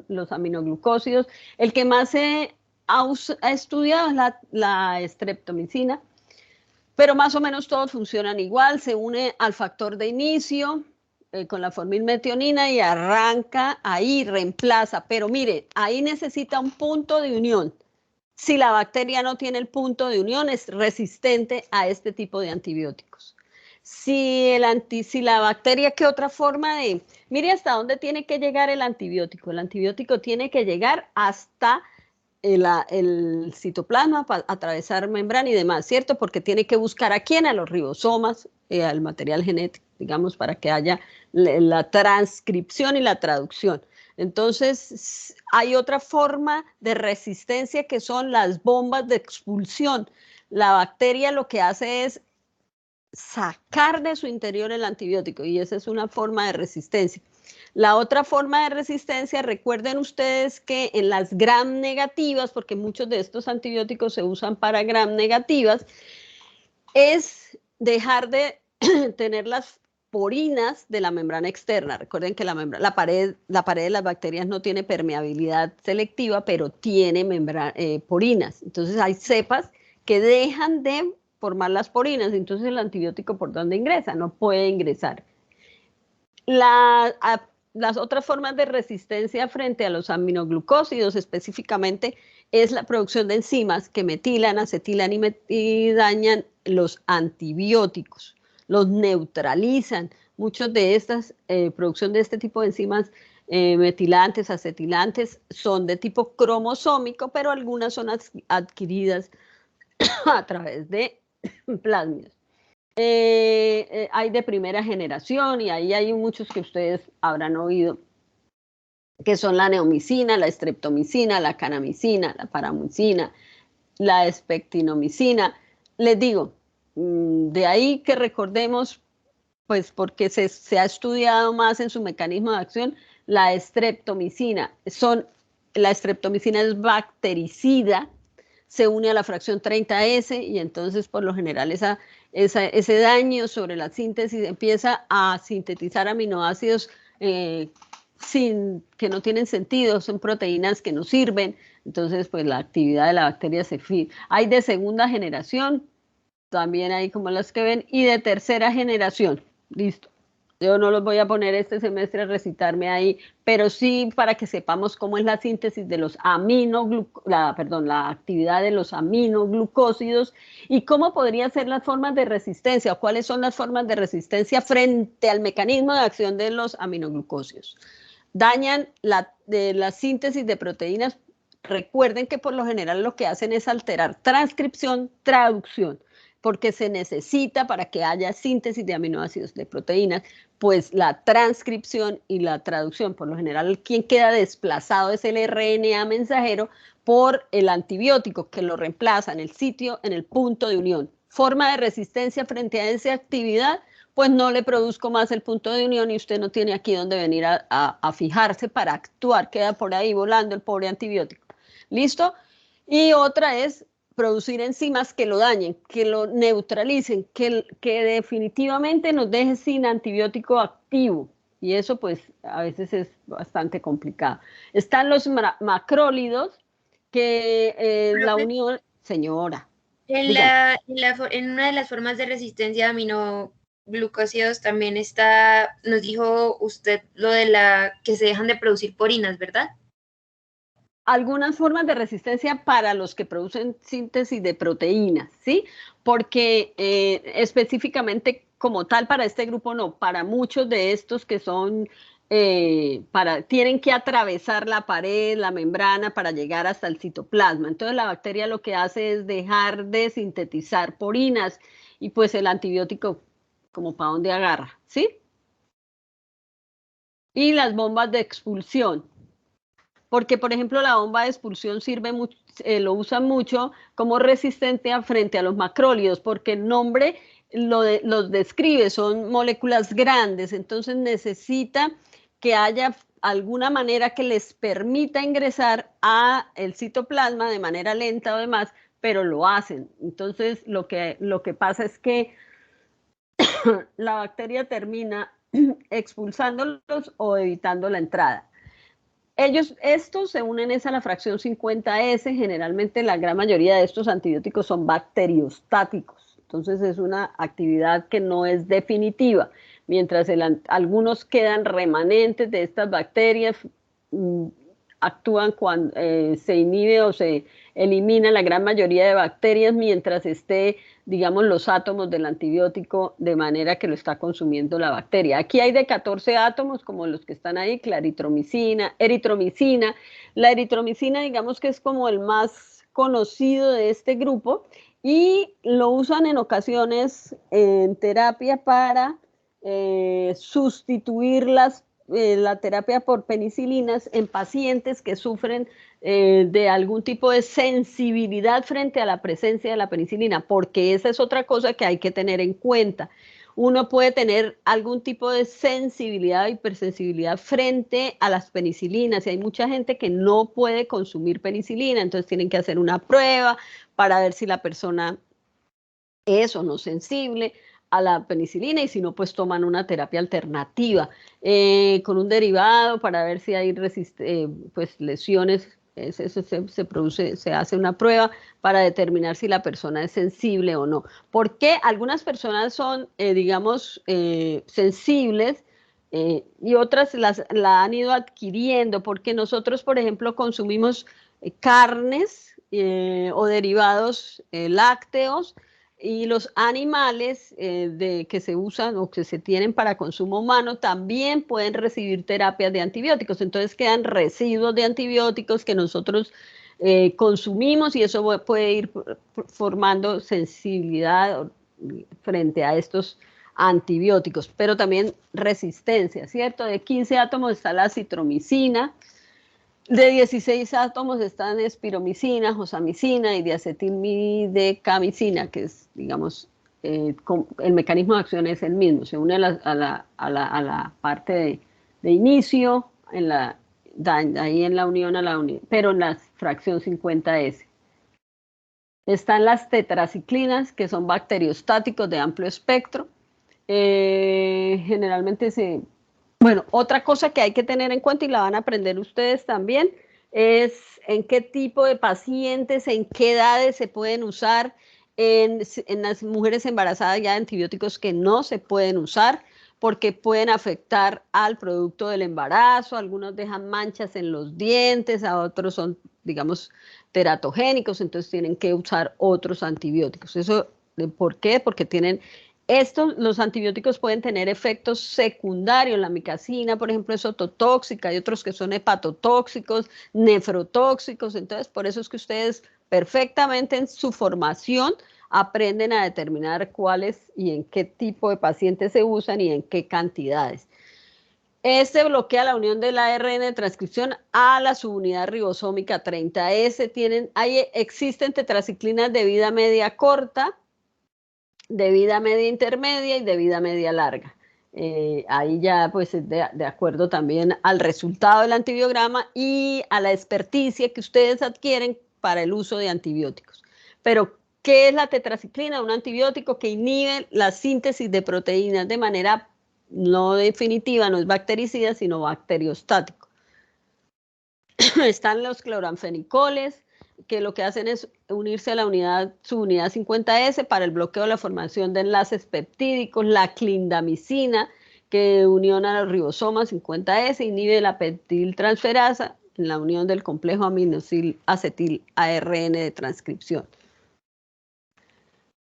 los aminoglucósidos. El que más se ha estudiado es la streptomicina, pero más o menos todos funcionan igual. Se une al factor de inicio con la formilmetionina y arranca ahí, reemplaza. Pero mire, ahí necesita un punto de unión. Si la bacteria no tiene el punto de unión, es resistente a este tipo de antibióticos. Si la bacteria, ¿qué otra forma de...? Mire hasta dónde tiene que llegar el antibiótico. El antibiótico tiene que llegar hasta el citoplasma, para atravesar membrana y demás, ¿cierto? Porque tiene que buscar a quién, a los ribosomas, al material genético, digamos, para que haya la transcripción y la traducción. Entonces, hay otra forma de resistencia que son las bombas de expulsión. La bacteria lo que hace es sacar de su interior el antibiótico, y esa es una forma de resistencia. La otra forma de resistencia, recuerden ustedes que en las gram negativas, porque muchos de estos antibióticos se usan para gram negativas, es dejar de tener las porinas de la membrana externa. Recuerden que la pared de las bacterias no tiene permeabilidad selectiva, pero tiene porinas. Entonces hay cepas que dejan de formar las porinas, entonces el antibiótico, ¿por dónde ingresa? No puede ingresar. Las otras formas de resistencia frente a los aminoglucósidos específicamente es la producción de enzimas que metilan, acetilan y dañan los antibióticos, los neutralizan. Muchos de estas, producción de este tipo de enzimas metilantes, acetilantes, son de tipo cromosómico, pero algunas son adquiridas a través de plásmidos. Hay de primera generación, y ahí hay muchos que ustedes habrán oído, que son la neomicina, la streptomicina, la kanamicina, la paramucina, la espectinomicina. Les digo, de ahí que recordemos, pues porque se ha estudiado más en su mecanismo de acción, la streptomicina. La streptomicina es bactericida, se une a la fracción 30S, y entonces por lo general ese daño sobre la síntesis empieza a sintetizar aminoácidos que no tienen sentido, son proteínas que no sirven, entonces pues la actividad de la bacteria se fija. Hay de segunda generación, también hay como las que ven, y de tercera generación. Listo. Yo no los voy a poner este semestre a recitarme ahí, pero sí para que sepamos cómo es la síntesis de los la actividad de los aminoglucósidos y cómo podrían ser las formas de resistencia, o cuáles son las formas de resistencia frente al mecanismo de acción de los aminoglucósidos. Dañan la síntesis de proteínas. Recuerden que por lo general lo que hacen es alterar transcripción, traducción, porque se necesita, para que haya síntesis de aminoácidos de proteínas, pues la transcripción y la traducción. Por lo general, quien queda desplazado es el RNA mensajero por el antibiótico, que lo reemplaza en el sitio, en el punto de unión. Forma de resistencia frente a esa actividad, pues no le produzco más el punto de unión y usted no tiene aquí donde venir a fijarse para actuar, queda por ahí volando el pobre antibiótico. ¿Listo? Y otra es producir enzimas que lo dañen, que lo neutralicen, que definitivamente nos deje sin antibiótico activo. Y eso pues a veces es bastante complicado. Están los macrólidos, que la unión... Señora. En una de las formas de resistencia a aminoglucósidos también nos dijo usted lo de que se dejan de producir porinas, ¿verdad? algunas formas de resistencia para los que producen síntesis de proteínas, ¿sí? Porque específicamente como tal para este grupo no, para muchos de estos que son, tienen que atravesar la pared, la membrana para llegar hasta el citoplasma. Entonces la bacteria lo que hace es dejar de sintetizar porinas y pues el antibiótico como para dónde agarra, ¿sí? Y las bombas de expulsión. Porque, por ejemplo, la bomba de expulsión sirve mucho, lo usan mucho como resistencia frente a los macrólidos, porque el nombre los describe, son moléculas grandes, entonces necesita que haya alguna manera que les permita ingresar a el citoplasma de manera lenta o demás, pero lo hacen. Entonces, lo que pasa es que la bacteria termina expulsándolos o evitando la entrada. Estos se unen a la fracción 50S, generalmente la gran mayoría de estos antibióticos son bacteriostáticos, entonces es una actividad que no es definitiva, mientras algunos quedan remanentes de estas bacterias, actúan cuando se inhibe o se elimina la gran mayoría de bacterias mientras esté, digamos, los átomos del antibiótico de manera que lo está consumiendo la bacteria. Aquí hay de 14 átomos, como los que están ahí, claritromicina, eritromicina. La eritromicina, digamos que es como el más conocido de este grupo y lo usan en ocasiones en terapia para sustituir la terapia por penicilinas en pacientes que sufren de algún tipo de sensibilidad frente a la presencia de la penicilina, porque esa es otra cosa que hay que tener en cuenta. Uno puede tener algún tipo de sensibilidad o hipersensibilidad frente a las penicilinas y hay mucha gente que no puede consumir penicilina, entonces tienen que hacer una prueba para ver si la persona es o no sensible a la penicilina y si no, pues toman una terapia alternativa con un derivado para ver si hay pues lesiones. Se hace una prueba para determinar si la persona es sensible o no. Porque algunas personas son, digamos, sensibles y otras la han ido adquiriendo, porque nosotros, por ejemplo, consumimos carnes o derivados lácteos, y los animales que se usan o que se tienen para consumo humano también pueden recibir terapias de antibióticos. Entonces quedan residuos de antibióticos que nosotros consumimos y eso puede ir formando sensibilidad frente a estos antibióticos, pero también resistencia, ¿cierto? De 15 átomos está la citromicina. De 16 átomos están espiromicina, josamicina y diacetilmidecamicina, que es, digamos, el mecanismo de acción es el mismo, se une a la parte de inicio, ahí en la unión a la unión, pero en la fracción 50S. Están las tetraciclinas, que son bacteriostáticos de amplio espectro. Generalmente Bueno, otra cosa que hay que tener en cuenta y la van a aprender ustedes también es en qué tipo de pacientes, en qué edades se pueden usar. En las mujeres embarazadas ya hay antibióticos que no se pueden usar porque pueden afectar al producto del embarazo. Algunos dejan manchas en los dientes, a otros son, digamos, teratogénicos, entonces tienen que usar otros antibióticos. ¿Eso por qué? Porque los antibióticos pueden tener efectos secundarios. La micacina, por ejemplo, es ototóxica, hay otros que son hepatotóxicos, nefrotóxicos. Entonces, por eso es que ustedes perfectamente en su formación aprenden a determinar cuáles y en qué tipo de pacientes se usan y en qué cantidades. Este bloquea la unión del ARN de transcripción a la subunidad ribosómica 30S. Existen tetraciclinas de vida media corta, de vida media intermedia y de vida media larga. Ahí ya pues de acuerdo también al resultado del antibiograma y a la experticia que ustedes adquieren para el uso de antibióticos. Pero, ¿qué es la tetraciclina? Un antibiótico que inhibe la síntesis de proteínas de manera no definitiva, no es bactericida, sino bacteriostático. Están los cloranfenicoles, que lo que hacen es unirse a la subunidad 50S para el bloqueo de la formación de enlaces peptídicos, la clindamicina, que unión a los ribosomas 50S inhibe la peptidiltransferasa, en la unión del complejo aminosil-acetil-ARN de transcripción.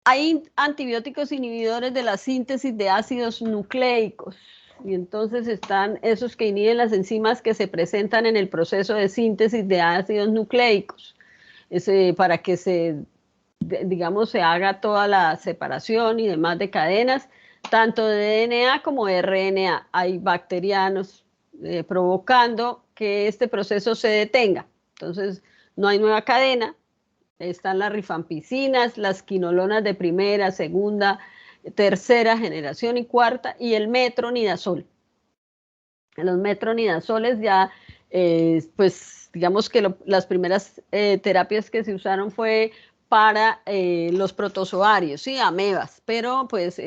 Hay antibióticos inhibidores de la síntesis de ácidos nucleicos, y entonces están esos que inhiben las enzimas que se presentan en el proceso de síntesis de ácidos nucleicos, para que digamos, se haga toda la separación y demás de cadenas, tanto de DNA como de RNA. Hay bacterianos provocando que este proceso se detenga. Entonces, no hay nueva cadena. Están las rifampicinas, las quinolonas de primera, segunda, tercera generación y cuarta, y el metronidazol. Los metronidazoles ya, pues digamos que las primeras terapias que se usaron fue para los protozoarios, sí, amebas, pero pues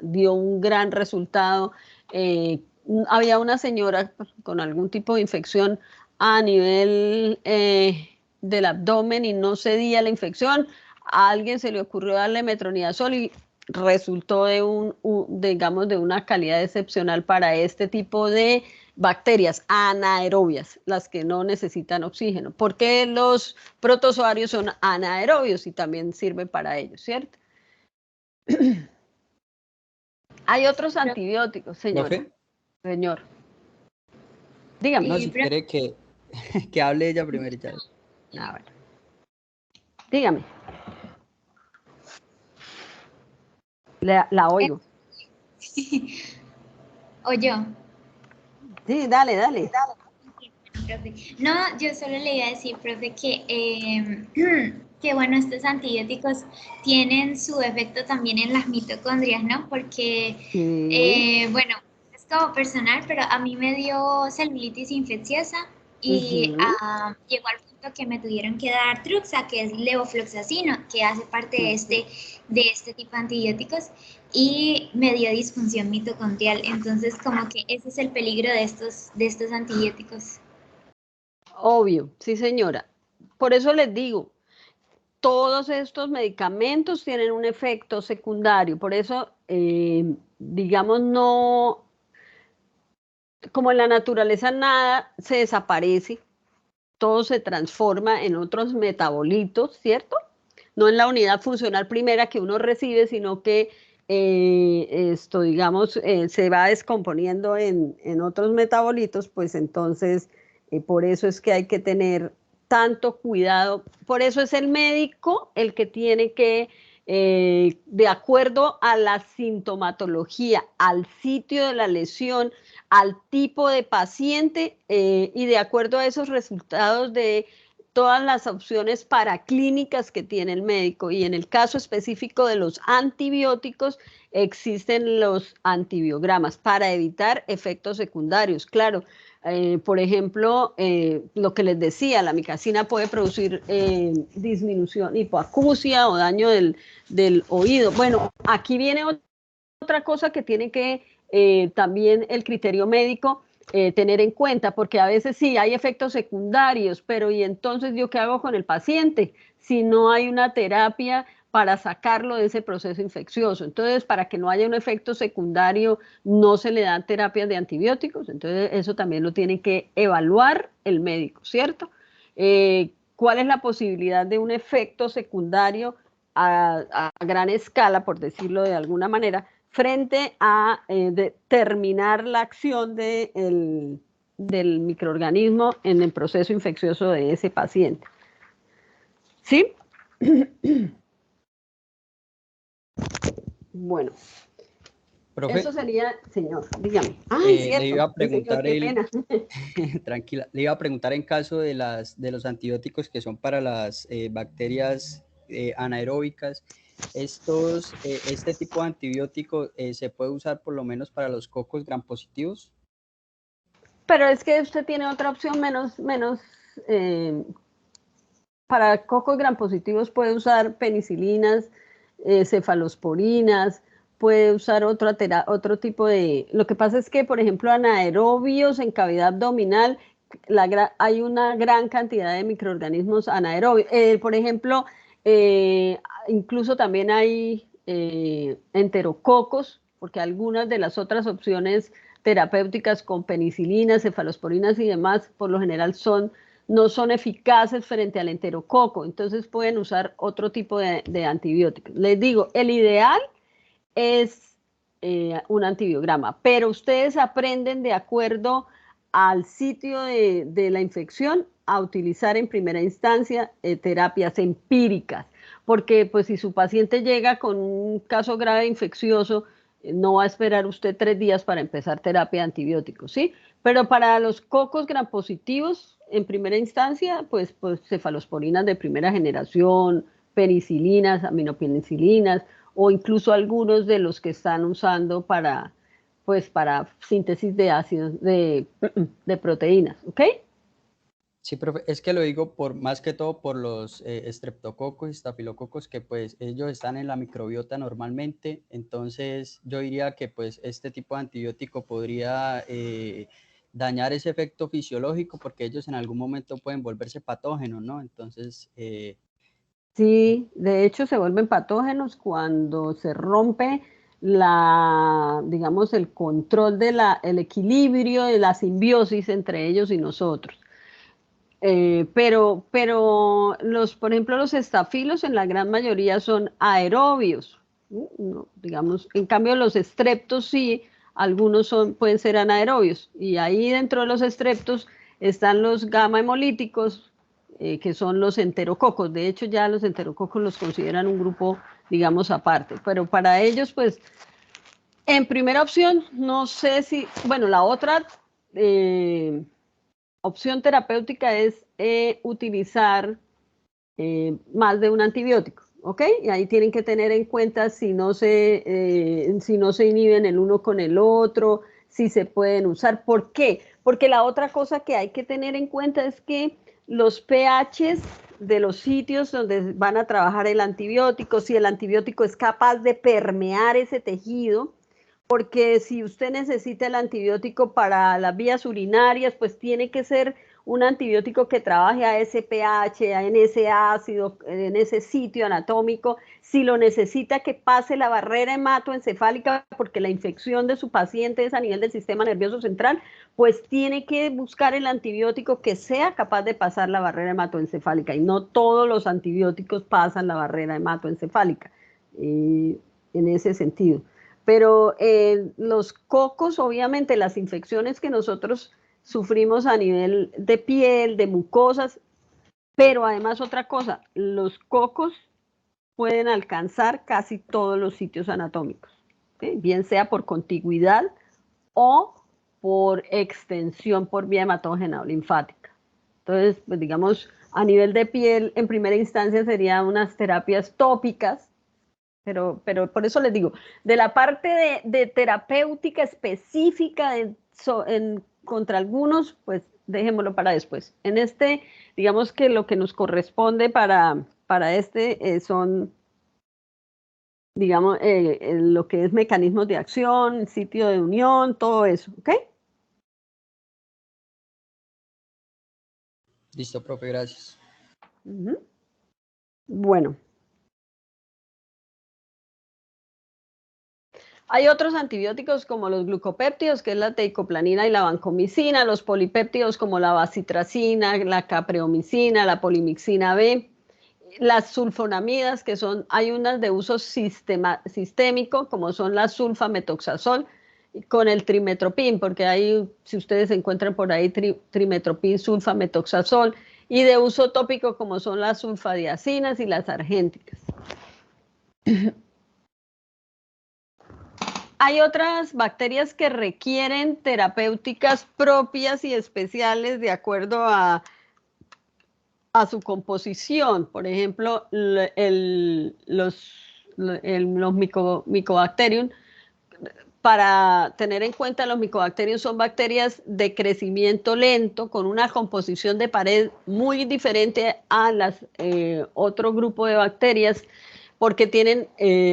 dio un gran resultado. Había una señora con algún tipo de infección a nivel del abdomen y no cedía la infección. A alguien se le ocurrió darle metronidazol y resultó digamos, de una calidad excepcional para este tipo de bacterias anaerobias, las que no necesitan oxígeno, porque los protozoarios son anaerobios y también sirven para ellos, ¿cierto? Hay otros antibióticos, señor. ¿Profe? Señor. Dígame. No, si quiere que hable ella primero y ya. A ver. Dígame. La oigo. ¿O yo? Sí, dale, dale. Profe. No, yo solo le iba a decir, profe, que bueno, estos antibióticos tienen su efecto también en las mitocondrias, ¿no? Porque, bueno, es como personal, pero a mí me dio celulitis infecciosa y llegó al punto que me tuvieron que dar Truxa, que es levofloxacino, que hace parte de este tipo de antibióticos, y me dio disfunción mitocondrial. Entonces, como que ese es el peligro de estos antibióticos. Obvio, sí, señora. Por eso les digo, todos estos medicamentos tienen un efecto secundario. Por eso, digamos, no, como en la naturaleza nada se desaparece, todo se transforma en otros metabolitos, ¿cierto? No en la unidad funcional primera que uno recibe, sino que digamos, se va descomponiendo en otros metabolitos, pues entonces, por eso es que hay que tener tanto cuidado. Por eso es el médico el que tiene que, de acuerdo a la sintomatología, al sitio de la lesión, al tipo de paciente y de acuerdo a esos resultados de todas las opciones paraclínicas que tiene el médico. Y en el caso específico de los antibióticos, existen los antibiogramas para evitar efectos secundarios. Claro, por ejemplo, lo que les decía, la amicacina puede producir disminución, hipoacusia o daño del oído. Bueno, aquí viene otra cosa que tiene que también el criterio médico tener en cuenta, porque a veces sí hay efectos secundarios, pero ¿y entonces yo qué hago con el paciente si no hay una terapia para sacarlo de ese proceso infeccioso? Entonces, para que no haya un efecto secundario, no se le dan terapias de antibióticos, entonces eso también lo tiene que evaluar el médico, ¿cierto? ¿Cuál es la posibilidad de un efecto secundario a gran escala, por decirlo de alguna manera, frente a determinar la acción del microorganismo en el proceso infeccioso de ese paciente? ¿Sí? Bueno, Profe, eso sería, señor, dígame. Ay, cierto. le iba a preguntar Qué pena. tranquila, le iba a preguntar en caso de los antibióticos que son para las bacterias anaeróbicas. Este tipo de antibiótico se puede usar por lo menos para los cocos gram positivos. Pero es que usted tiene otra opción menos para cocos gram positivos puede usar penicilinas, cefalosporinas, puede usar otro tipo de... Lo que pasa es que, por ejemplo, anaerobios en cavidad abdominal, hay una gran cantidad de microorganismos anaerobios. Por ejemplo, incluso también hay enterococos, porque algunas de las otras opciones terapéuticas con penicilinas, cefalosporinas y demás, por lo general no son eficaces frente al enterococo, entonces pueden usar otro tipo de antibióticos. Les digo, el ideal es un antibiograma, pero ustedes aprenden de acuerdo al sitio de la infección a utilizar en primera instancia terapias empíricas, porque pues si su paciente llega con un caso grave infeccioso, no va a esperar usted 3 días para empezar terapia de antibióticos, ¿sí? Pero para los cocos gram positivos, en primera instancia, pues cefalosporinas de primera generación, penicilinas, aminopenicilinas, o incluso algunos de los que están usando para síntesis de ácidos, de proteínas, ¿ok? Sí, profe, es que lo digo más que todo por los estreptococos y estafilococos que pues ellos están en la microbiota normalmente, entonces yo diría que pues este tipo de antibiótico podría dañar ese efecto fisiológico porque ellos en algún momento pueden volverse patógenos, ¿no? Entonces... Sí, de hecho se vuelven patógenos cuando se rompe digamos, el control el equilibrio de la simbiosis entre ellos y nosotros. Pero por ejemplo, los estafilos en la gran mayoría son aerobios, ¿no? Digamos, en cambio los estreptos sí, algunos pueden ser anaerobios, y ahí dentro de los estreptos están los gamma hemolíticos, que son los enterococos. De hecho, ya los enterococos los consideran un grupo, digamos, aparte, pero para ellos, pues, en primera opción, no sé si, bueno, la otra... opción terapéutica es utilizar más de un antibiótico, ¿ok? Y ahí tienen que tener en cuenta si no se inhiben el uno con el otro, si se pueden usar. ¿Por qué? Porque la otra cosa que hay que tener en cuenta es que los pHs de los sitios donde van a trabajar el antibiótico, si el antibiótico es capaz de permear ese tejido, porque si usted necesita el antibiótico para las vías urinarias, pues tiene que ser un antibiótico que trabaje a ese pH, en ese ácido, en ese sitio anatómico. Si lo necesita, que pase la barrera hematoencefálica, porque la infección de su paciente es a nivel del sistema nervioso central, pues tiene que buscar el antibiótico que sea capaz de pasar la barrera hematoencefálica, y no todos los antibióticos pasan la barrera hematoencefálica, en ese sentido. Pero los cocos, obviamente, las infecciones que nosotros sufrimos a nivel de piel, de mucosas, pero además otra cosa, los cocos pueden alcanzar casi todos los sitios anatómicos, ¿sí? Bien sea por contigüidad o por extensión por vía hematógena o linfática. Entonces, pues digamos, a nivel de piel, en primera instancia serían unas terapias tópicas, pero por eso les digo, de la parte de terapéutica específica contra algunos, pues dejémoslo para después. En digamos que lo que nos corresponde para son, digamos, lo que es mecanismos de acción, sitio de unión, todo eso, ¿ok? Listo, profe, gracias. Bueno. Hay otros antibióticos como los glucopéptidos, que es la teicoplanina y la vancomicina, los polipéptidos como la bacitracina, la capreomicina, la polimixina B, las sulfonamidas, hay unas de uso sistémico, como son la sulfametoxazol, con el trimetoprim, porque hay, si ustedes encuentran por ahí, trimetoprim, sulfametoxazol, y de uso tópico, como son las sulfadiazinas y las argénticas. Hay otras bacterias que requieren terapéuticas propias y especiales de acuerdo a su composición. Por ejemplo, los Mycobacterium, para tener en cuenta, los Mycobacterium son bacterias de crecimiento lento con una composición de pared muy diferente a otro grupo de bacterias, porque tienen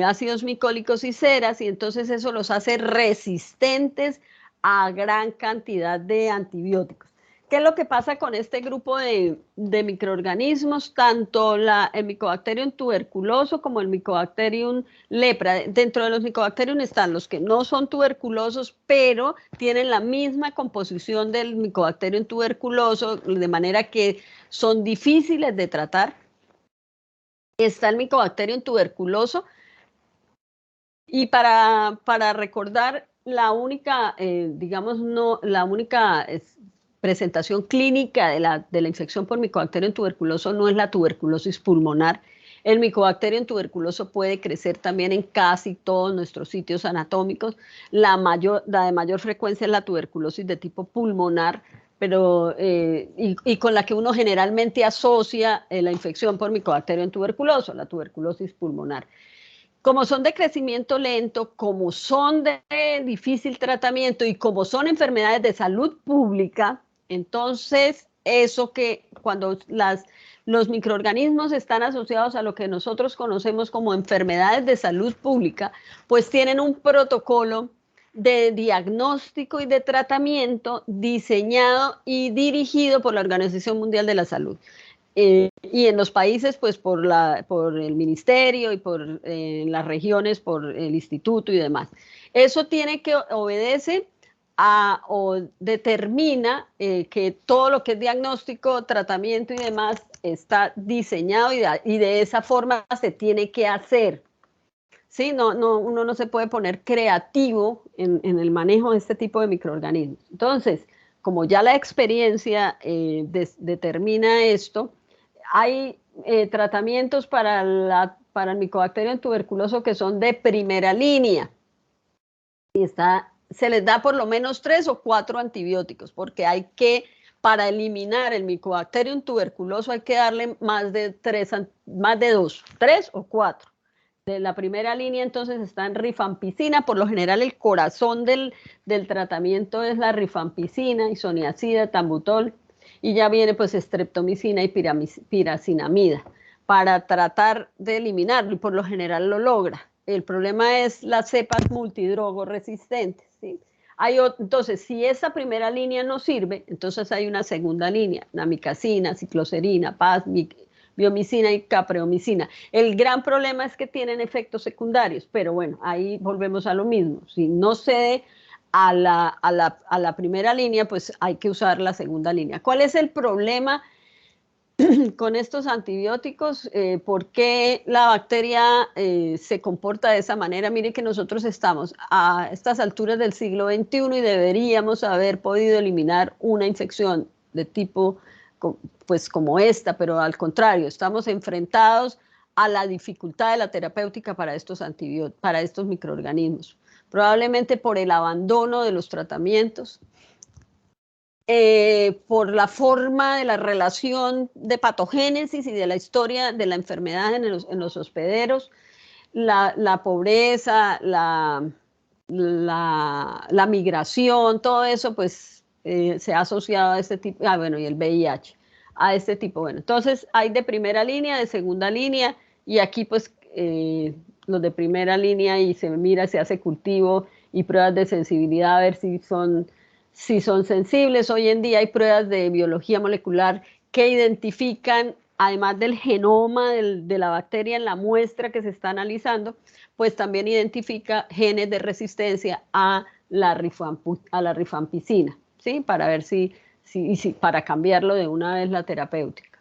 ácidos micólicos y ceras, y entonces eso los hace resistentes a gran cantidad de antibióticos. ¿Qué es lo que pasa con este grupo de microorganismos? Tanto el Mycobacterium tuberculoso como el Mycobacterium lepra. Dentro de los Mycobacterium están los que no son tuberculosos, pero tienen la misma composición del Mycobacterium tuberculoso, de manera que son difíciles de tratar. Está el Mycobacterium tuberculoso. Y para recordar, la única, digamos, no, la única presentación clínica de la infección por Mycobacterium tuberculoso no es la tuberculosis pulmonar. El Mycobacterium tuberculoso puede crecer también en casi todos nuestros sitios anatómicos. La de mayor frecuencia es la tuberculosis de tipo pulmonar, pero, y con la que uno generalmente asocia la infección por Mycobacterium tuberculoso, la tuberculosis pulmonar. Como son de crecimiento lento, como son de difícil tratamiento y como son enfermedades de salud pública, entonces eso que cuando los microorganismos están asociados a lo que nosotros conocemos como enfermedades de salud pública, pues tienen un protocolo de diagnóstico y de tratamiento diseñado y dirigido por la Organización Mundial de la Salud. Y en los países, pues por el ministerio y por las regiones, por el instituto y demás. Eso tiene que obedece o determina que todo lo que es diagnóstico, tratamiento y demás está diseñado y de esa forma se tiene que hacer. ¿Sí? Uno no se puede poner creativo en el manejo de este tipo de microorganismos. Entonces, como ya la experiencia determina esto, hay tratamientos para el Mycobacterium tuberculoso que son de primera línea. Y se les da por lo menos 3 o 4 antibióticos, porque para eliminar el Mycobacterium tuberculoso hay que darle más de 2, 3 o 4. De la primera línea entonces está en rifampicina, por lo general el corazón del tratamiento es la rifampicina, isoniazida, tambutol, y ya viene pues streptomicina y piracinamida para tratar de eliminarlo y por lo general lo logra. El problema es las cepas multidrogo resistentes, ¿sí? Entonces, si esa primera línea no sirve, entonces hay una segunda línea, namicacina, cicloserina, biomicina y capreomicina. El gran problema es que tienen efectos secundarios, pero bueno, ahí volvemos a lo mismo. Si no cede a la primera línea, pues hay que usar la segunda línea. ¿Cuál es el problema con estos antibióticos? ¿Por qué la bacteria se comporta de esa manera? Mire que nosotros estamos a estas alturas del siglo XXI y deberíamos haber podido eliminar una infección de tipo pues como esta, pero al contrario, estamos enfrentados a la dificultad de la terapéutica para estos microorganismos, probablemente por el abandono de los tratamientos, por la forma de la relación de patogénesis y de la historia de la enfermedad en los hospederos, la pobreza, la migración, todo eso pues se ha asociado a este tipo, bueno, y el VIH, a este tipo. Bueno, entonces hay de primera línea, de segunda línea, y aquí pues los de primera línea y se hace cultivo y pruebas de sensibilidad a ver si son sensibles. Hoy en día hay pruebas de biología molecular que identifican, además del genoma de la bacteria en la muestra que se está analizando, pues también identifica genes de resistencia a la rifampicina, ¿sí? Para ver para cambiarlo de una vez la terapéutica.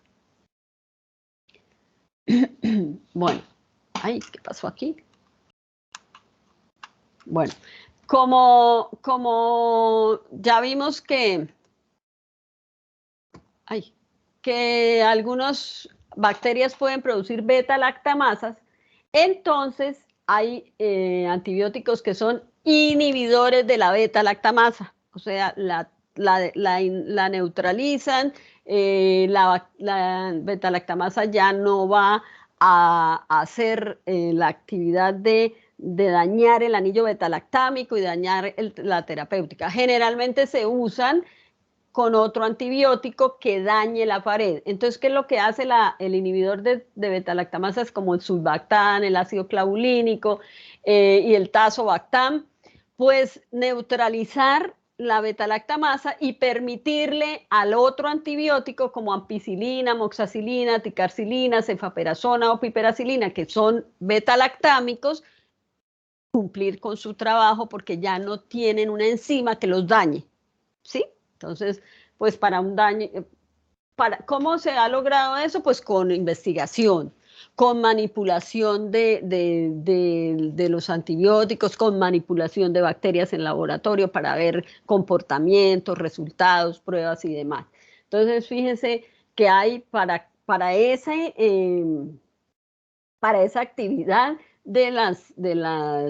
Bueno, ay, ¿qué pasó aquí? Bueno, como ya vimos que algunas bacterias pueden producir beta-lactamasas, entonces hay antibióticos que son inhibidores de la beta-lactamasa, o sea, la neutralizan, la beta-lactamasa ya no va a hacer la actividad de dañar el anillo beta-lactámico y dañar la terapéutica. Generalmente se usan con otro antibiótico que dañe la pared. Entonces, ¿qué es lo que hace el inhibidor de beta-lactamasas como el sulbactam, el ácido clavulínico y el tazobactam? Pues neutralizar la beta-lactamasa y permitirle al otro antibiótico como ampicilina, amoxicilina, ticarcilina, cefaperazona o piperacilina, que son beta-lactámicos, cumplir con su trabajo porque ya no tienen una enzima que los dañe, ¿sí? Entonces, pues para un daño, ¿cómo se ha logrado eso? Pues con investigación, con manipulación de los antibióticos, con manipulación de bacterias en laboratorio para ver comportamientos, resultados, pruebas y demás. Entonces, fíjense que hay para esa actividad de las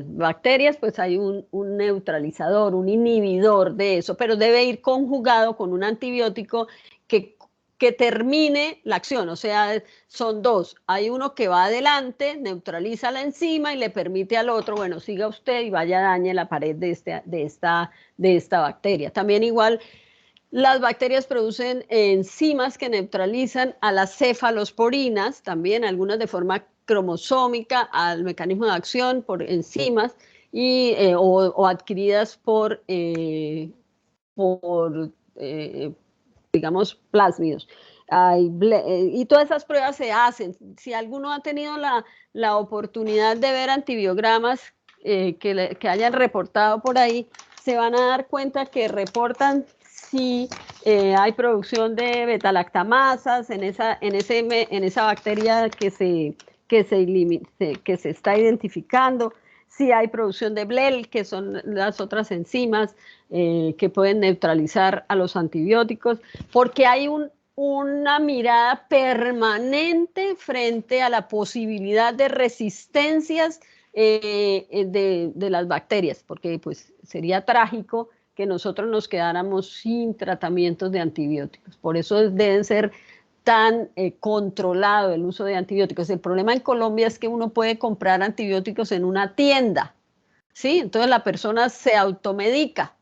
bacterias, pues hay un neutralizador, un inhibidor de eso, pero debe ir conjugado con un antibiótico que termine la acción, o sea, son dos. Hay uno que va adelante, neutraliza la enzima y le permite al otro, bueno, siga usted y vaya dañe la pared de esta bacteria. También igual, las bacterias producen enzimas que neutralizan a las cefalosporinas, también algunas de forma cromosómica al mecanismo de acción por enzimas o adquiridas digamos, plásmidos. Y todas esas pruebas se hacen. Si alguno ha tenido la oportunidad de ver antibiogramas que hayan reportado por ahí, se van a dar cuenta que reportan si hay producción de beta-lactamasas en esa bacteria que se está identificando, si hay producción de BLEL, que son las otras enzimas que pueden neutralizar a los antibióticos, porque hay una mirada permanente frente a la posibilidad de resistencias de las bacterias, porque pues sería trágico que nosotros nos quedáramos sin tratamientos de antibióticos. Por eso deben ser tan controlado el uso de antibióticos. El problema en Colombia es que uno puede comprar antibióticos en una tienda, ¿sí? Entonces la persona se automedica.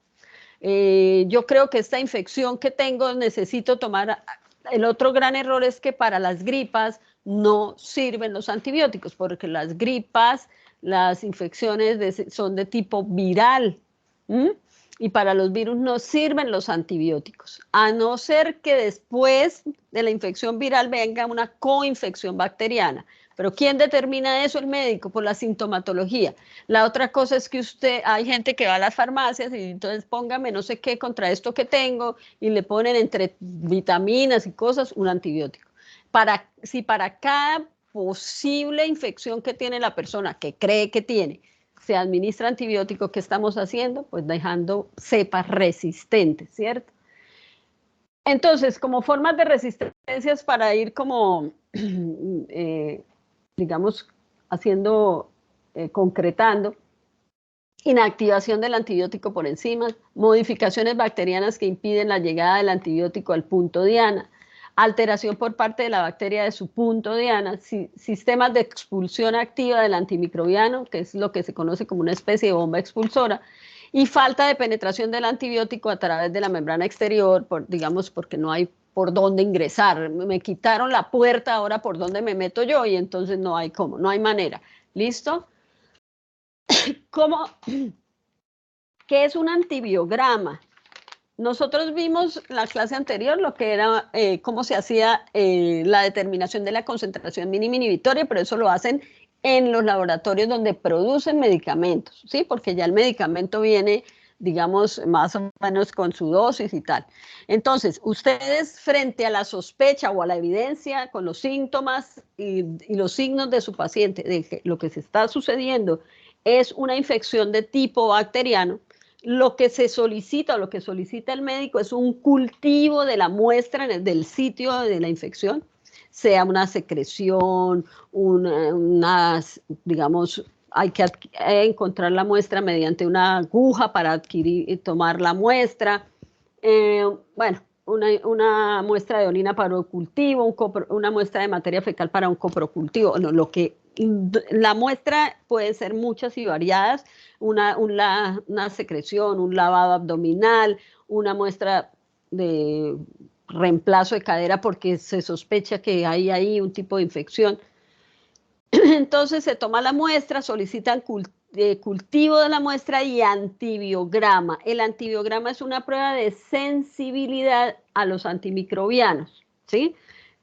Yo creo que esta infección que tengo necesito tomar. El otro gran error es que para las gripas no sirven los antibióticos, porque las gripas, las infecciones son de tipo viral. Y para los virus no sirven los antibióticos, a no ser que después de la infección viral venga una coinfección bacteriana. Pero ¿quién determina eso? El médico, por la sintomatología. La otra cosa es que hay gente que va a las farmacias y entonces póngame no sé qué contra esto que tengo y le ponen entre vitaminas y cosas un antibiótico. Si para cada posible infección que tiene la persona, que cree que tiene, se administra antibiótico, ¿qué estamos haciendo? Pues dejando cepas resistentes, ¿cierto? Entonces, como formas de resistencias para ir como, digamos, concretando, inactivación del antibiótico por enzimas, modificaciones bacterianas que impiden la llegada del antibiótico al punto diana, alteración por parte de la bacteria de su punto diana, sistemas de expulsión activa del antimicrobiano, que es lo que se conoce como una especie de bomba expulsora, y falta de penetración del antibiótico a través de la membrana exterior, digamos, porque no hay por dónde ingresar. Me quitaron la puerta, ahora por dónde me meto yo, y entonces no hay cómo, no hay manera. ¿Listo? ¿Qué es un antibiograma? Nosotros vimos en la clase anterior lo que era cómo se hacía la determinación de la concentración mínima inhibitoria, pero eso lo hacen en los laboratorios donde producen medicamentos, ¿sí? Porque ya el medicamento viene, digamos, más o menos con su dosis y tal. Entonces, ustedes frente a la sospecha o a la evidencia con los síntomas y los signos de su paciente, de que lo que se está sucediendo es una infección de tipo bacteriano, lo que se solicita o lo que solicita el médico es un cultivo de la muestra del sitio de la infección, sea una secreción, digamos, hay que encontrar la muestra mediante una aguja para adquirir y tomar la muestra. Bueno, una muestra de orina para un cultivo, una muestra de materia fecal para un coprocultivo. No, la muestra puede ser muchas y variadas, una secreción, un lavado abdominal, una muestra de reemplazo de cadera porque se sospecha que hay ahí un tipo de infección. Entonces se toma la muestra, solicitan cultivo de la muestra y antibiograma. El antibiograma es una prueba de sensibilidad a los antimicrobianos, ¿sí?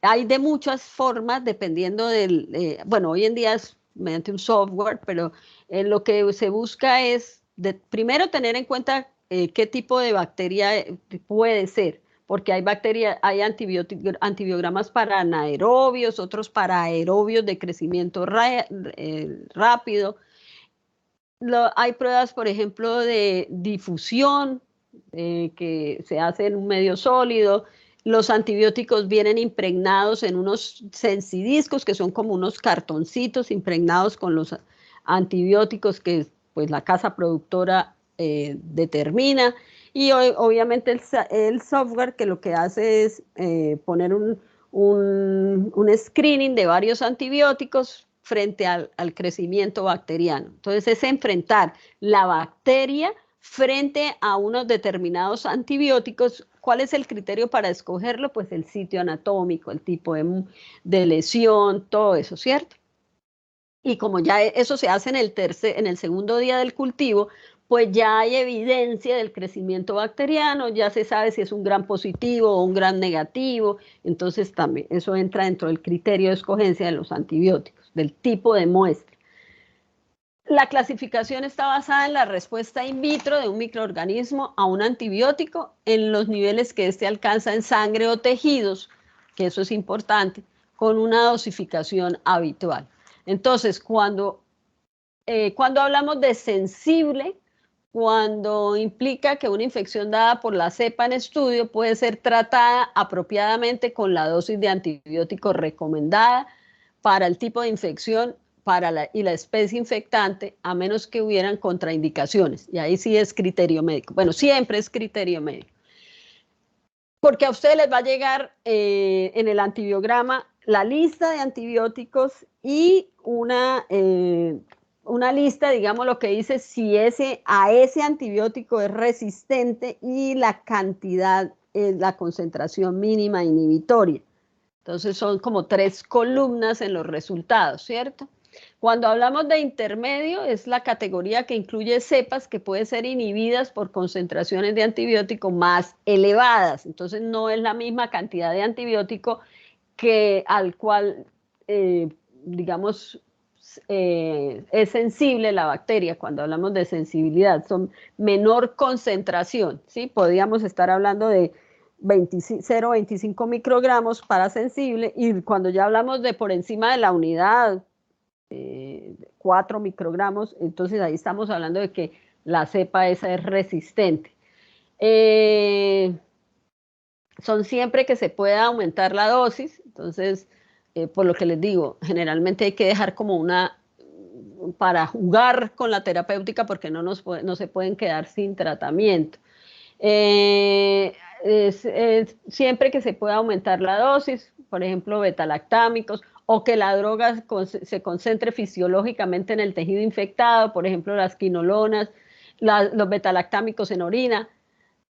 Hay de muchas formas, dependiendo del, bueno, hoy en día es mediante un software, pero lo que se busca es, primero, tener en cuenta qué tipo de bacteria puede ser, porque hay bacterias, hay antibiogramas para anaerobios, otros para aerobios de crecimiento rápido. Hay pruebas, por ejemplo, de difusión, que se hace en un medio sólido. Los antibióticos vienen impregnados en unos sensidiscos, que son como unos cartoncitos impregnados con los antibióticos que pues, la casa productora determina. Y obviamente el software que lo que hace es poner un screening de varios antibióticos frente al crecimiento bacteriano. Entonces es enfrentar la bacteria frente a unos determinados antibióticos. ¿Cuál es el criterio para escogerlo? Pues el sitio anatómico, el tipo de lesión, todo eso, ¿cierto? Y como ya eso se hace en el segundo día del cultivo, pues ya hay evidencia del crecimiento bacteriano, ya se sabe si es un gran positivo o un gran negativo, entonces también eso entra dentro del criterio de escogencia de los antibióticos, del tipo de muestra. La clasificación está basada en la respuesta in vitro de un microorganismo a un antibiótico en los niveles que éste alcanza en sangre o tejidos, que eso es importante, con una dosificación habitual. Entonces, cuando hablamos de sensible, cuando implica que una infección dada por la cepa en estudio puede ser tratada apropiadamente con la dosis de antibiótico recomendada para el tipo de infección y la especie infectante, a menos que hubieran contraindicaciones. Y ahí sí es criterio médico. Bueno, siempre es criterio médico. Porque a ustedes les va a llegar en el antibiograma la lista de antibióticos y una lista, digamos, lo que dice si a ese antibiótico es resistente y la cantidad, la concentración mínima inhibitoria. Entonces son como 3 columnas en los resultados, ¿cierto? Cuando hablamos de intermedio, es la categoría que incluye cepas que pueden ser inhibidas por concentraciones de antibiótico más elevadas. Entonces no es la misma cantidad de antibiótico al cual, digamos, es sensible la bacteria. Cuando hablamos de sensibilidad, son menor concentración, ¿sí? Podríamos estar hablando de 0,25 microgramos para sensible, y cuando ya hablamos de por encima de la unidad, 4 microgramos, entonces ahí estamos hablando de que la cepa esa es resistente. Son siempre que se pueda aumentar la dosis, entonces, por lo que les digo, generalmente hay que dejar como para jugar con la terapéutica, porque no se pueden quedar sin tratamiento. Siempre que se pueda aumentar la dosis, por ejemplo, betalactámicos, o que la droga se concentre fisiológicamente en el tejido infectado, por ejemplo, las quinolonas, los betalactámicos en orina.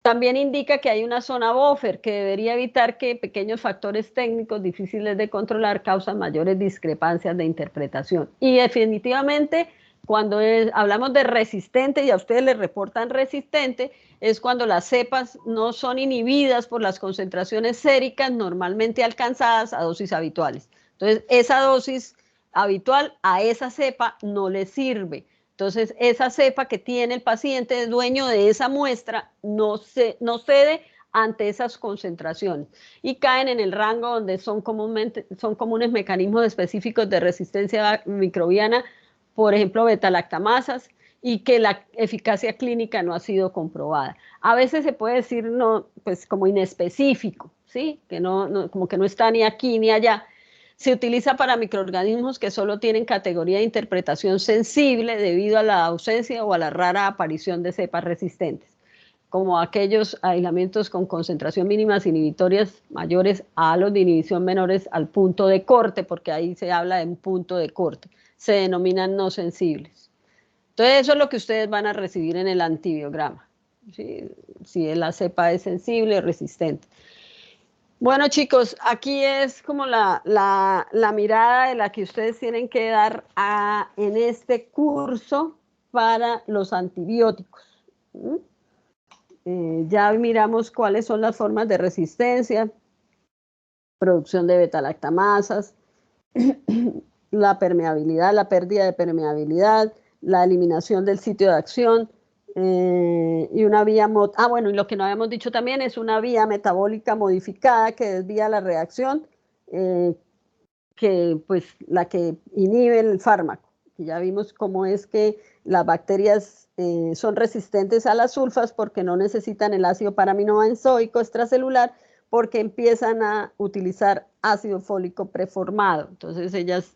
También indica que hay una zona buffer que debería evitar que pequeños factores técnicos difíciles de controlar causan mayores discrepancias de interpretación. Y definitivamente, cuando hablamos de resistente y a ustedes les reportan resistente, es cuando las cepas no son inhibidas por las concentraciones séricas normalmente alcanzadas a dosis habituales. Entonces, esa dosis habitual a esa cepa no le sirve. Entonces, esa cepa que tiene el paciente, dueño de esa muestra, no cede ante esas concentraciones y caen en el rango donde son comunes mecanismos específicos de resistencia microbiana, por ejemplo, betalactamasas, y que la eficacia clínica no ha sido comprobada. A veces se puede decir pues como inespecífico, ¿sí? Que como que no está ni aquí ni allá. Se utiliza para microorganismos que solo tienen categoría de interpretación sensible debido a la ausencia o a la rara aparición de cepas resistentes, como aquellos aislamientos con concentración mínimas inhibitorias mayores a los de inhibición menores al punto de corte, porque ahí se habla de un punto de corte. Se denominan no sensibles. Entonces, eso es lo que ustedes van a recibir en el antibiograma, ¿sí? Si la cepa es sensible o resistente. Bueno, chicos, aquí es como la mirada de la que ustedes tienen que dar en este curso, para los antibióticos. Ya miramos cuáles son las formas de resistencia, producción de beta-lactamasas, la permeabilidad, la pérdida de permeabilidad, la eliminación del sitio de acción, y una vía, bueno, y lo que no habíamos dicho también es una vía metabólica modificada que desvía la reacción, que pues la que inhibe el fármaco. Y ya vimos cómo es que las bacterias son resistentes a las sulfas porque no necesitan el ácido paraminobenzoico extracelular, porque empiezan a utilizar ácido fólico preformado. Entonces ellas,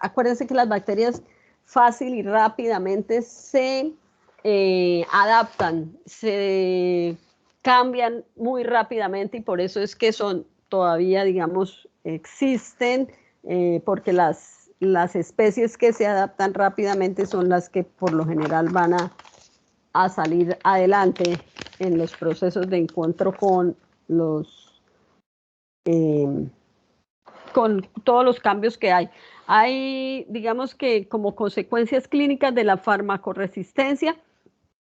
acuérdense que las bacterias fácil y rápidamente se adaptan, se cambian muy rápidamente, y por eso es que son todavía, digamos, existen, porque las especies que se adaptan rápidamente son las que por lo general van a salir adelante en los procesos de encuentro con con todos los cambios que hay. Hay, digamos que como consecuencias clínicas de la farmacoresistencia,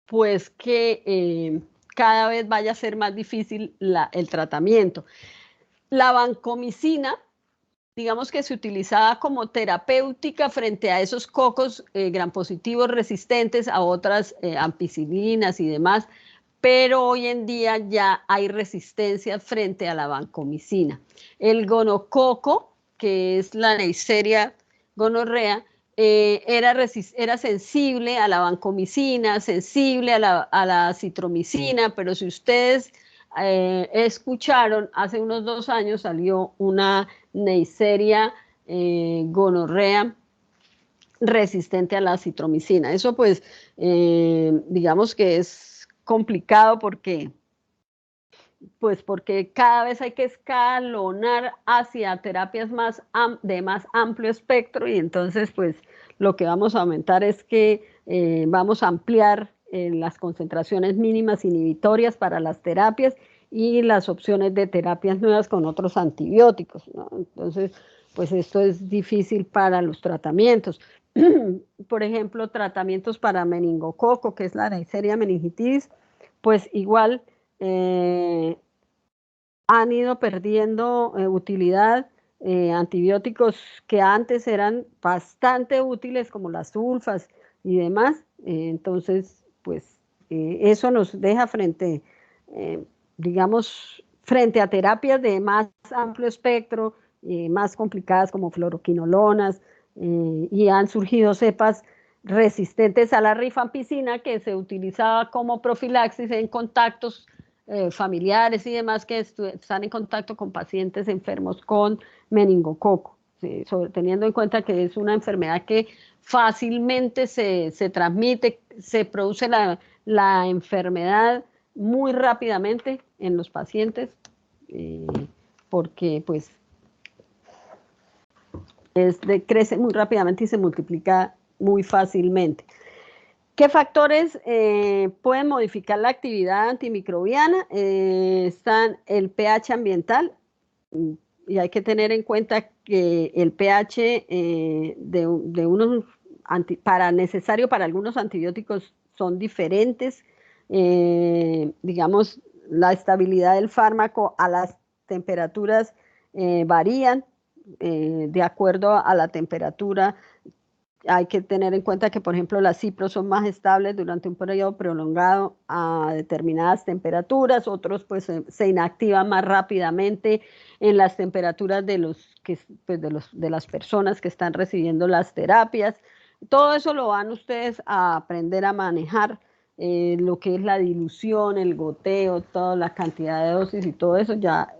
pues que cada vez vaya a ser más difícil el tratamiento. La vancomicina, digamos que se utilizaba como terapéutica frente a esos cocos gram positivos resistentes a otras ampicilinas y demás, pero hoy en día ya hay resistencia frente a la vancomicina. El gonococo, que es la Neisseria gonorrea, era sensible a la vancomicina, sensible a la acitromicina, pero si ustedes escucharon, hace unos 2 años salió una Neisseria gonorrea resistente a la acitromicina. Eso pues, digamos que es complicado porque cada vez hay que escalonar hacia terapias de más amplio espectro, y entonces pues lo que vamos a aumentar es que vamos a ampliar las concentraciones mínimas inhibitorias para las terapias y las opciones de terapias nuevas con otros antibióticos, ¿no? Entonces, pues esto es difícil para los tratamientos. Por ejemplo, tratamientos para meningococo, que es la Neisseria meningitis, pues igual han ido perdiendo utilidad. Antibióticos que antes eran bastante útiles, como las sulfas y demás. Entonces, pues eso nos deja digamos, frente a terapias de más amplio espectro, más complicadas como fluoroquinolonas, y han surgido cepas resistentes a la rifampicina, que se utilizaba como profilaxis en contactos familiares y demás que están en contacto con pacientes enfermos con meningococo, ¿sí? Teniendo en cuenta que es una enfermedad que fácilmente se transmite, se produce la enfermedad muy rápidamente en los pacientes, porque pues crece muy rápidamente y se multiplica muy fácilmente. ¿Qué factores pueden modificar la actividad antimicrobiana? Están el pH ambiental, y hay que tener en cuenta que el pH necesario para algunos antibióticos son diferentes. Digamos, la estabilidad del fármaco a las temperaturas varían de acuerdo a la temperatura. Hay que tener en cuenta que, por ejemplo, las cipros son más estables durante un periodo prolongado a determinadas temperaturas, otros pues se inactivan más rápidamente en las temperaturas de las personas que están recibiendo las terapias. Todo eso lo van ustedes a aprender a manejar, lo que es la dilución, el goteo, toda la cantidad de dosis y todo eso ya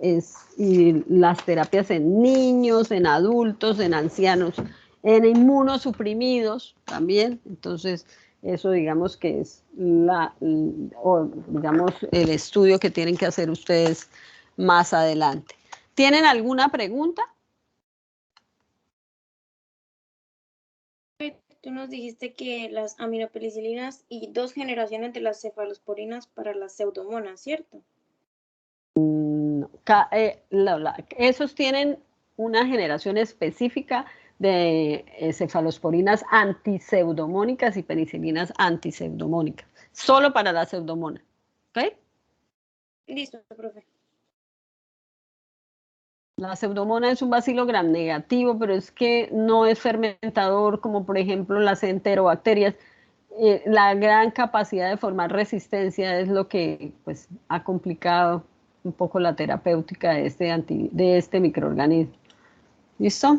y las terapias en niños, en adultos, en ancianos, en inmunosuprimidos también. Entonces, eso digamos que es digamos, el estudio que tienen que hacer ustedes más adelante. ¿Tienen alguna pregunta? Tú nos dijiste que las aminopenicilinas y 2 generaciones de las cefalosporinas para las pseudomonas, ¿cierto? Esos tienen una generación específica de cefalosporinas antiseudomónicas y penicilinas antiseudomónicas, solo para la pseudomonas. ¿Ok? Listo, profe. La pseudomonas es un bacilo gram negativo, pero es que no es fermentador como por ejemplo las enterobacterias. La gran capacidad de formar resistencia es lo que pues, ha complicado un poco la terapéutica de este microorganismo. ¿Listo?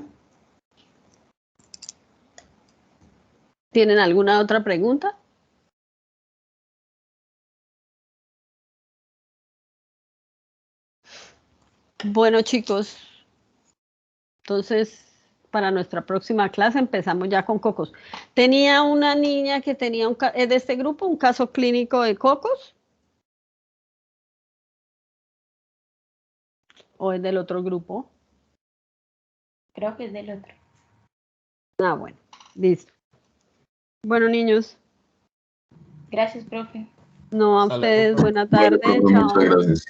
¿Tienen alguna otra pregunta? Bueno, chicos, entonces para nuestra próxima clase empezamos ya con cocos. Tenía una niña que tenía ¿es de este grupo un caso clínico de cocos? ¿O es del otro grupo? Creo que es del otro. Ah, bueno, listo. Bueno, niños. Gracias, profe. No, a ustedes, buena tarde. Bueno, Chao. muchas gracias.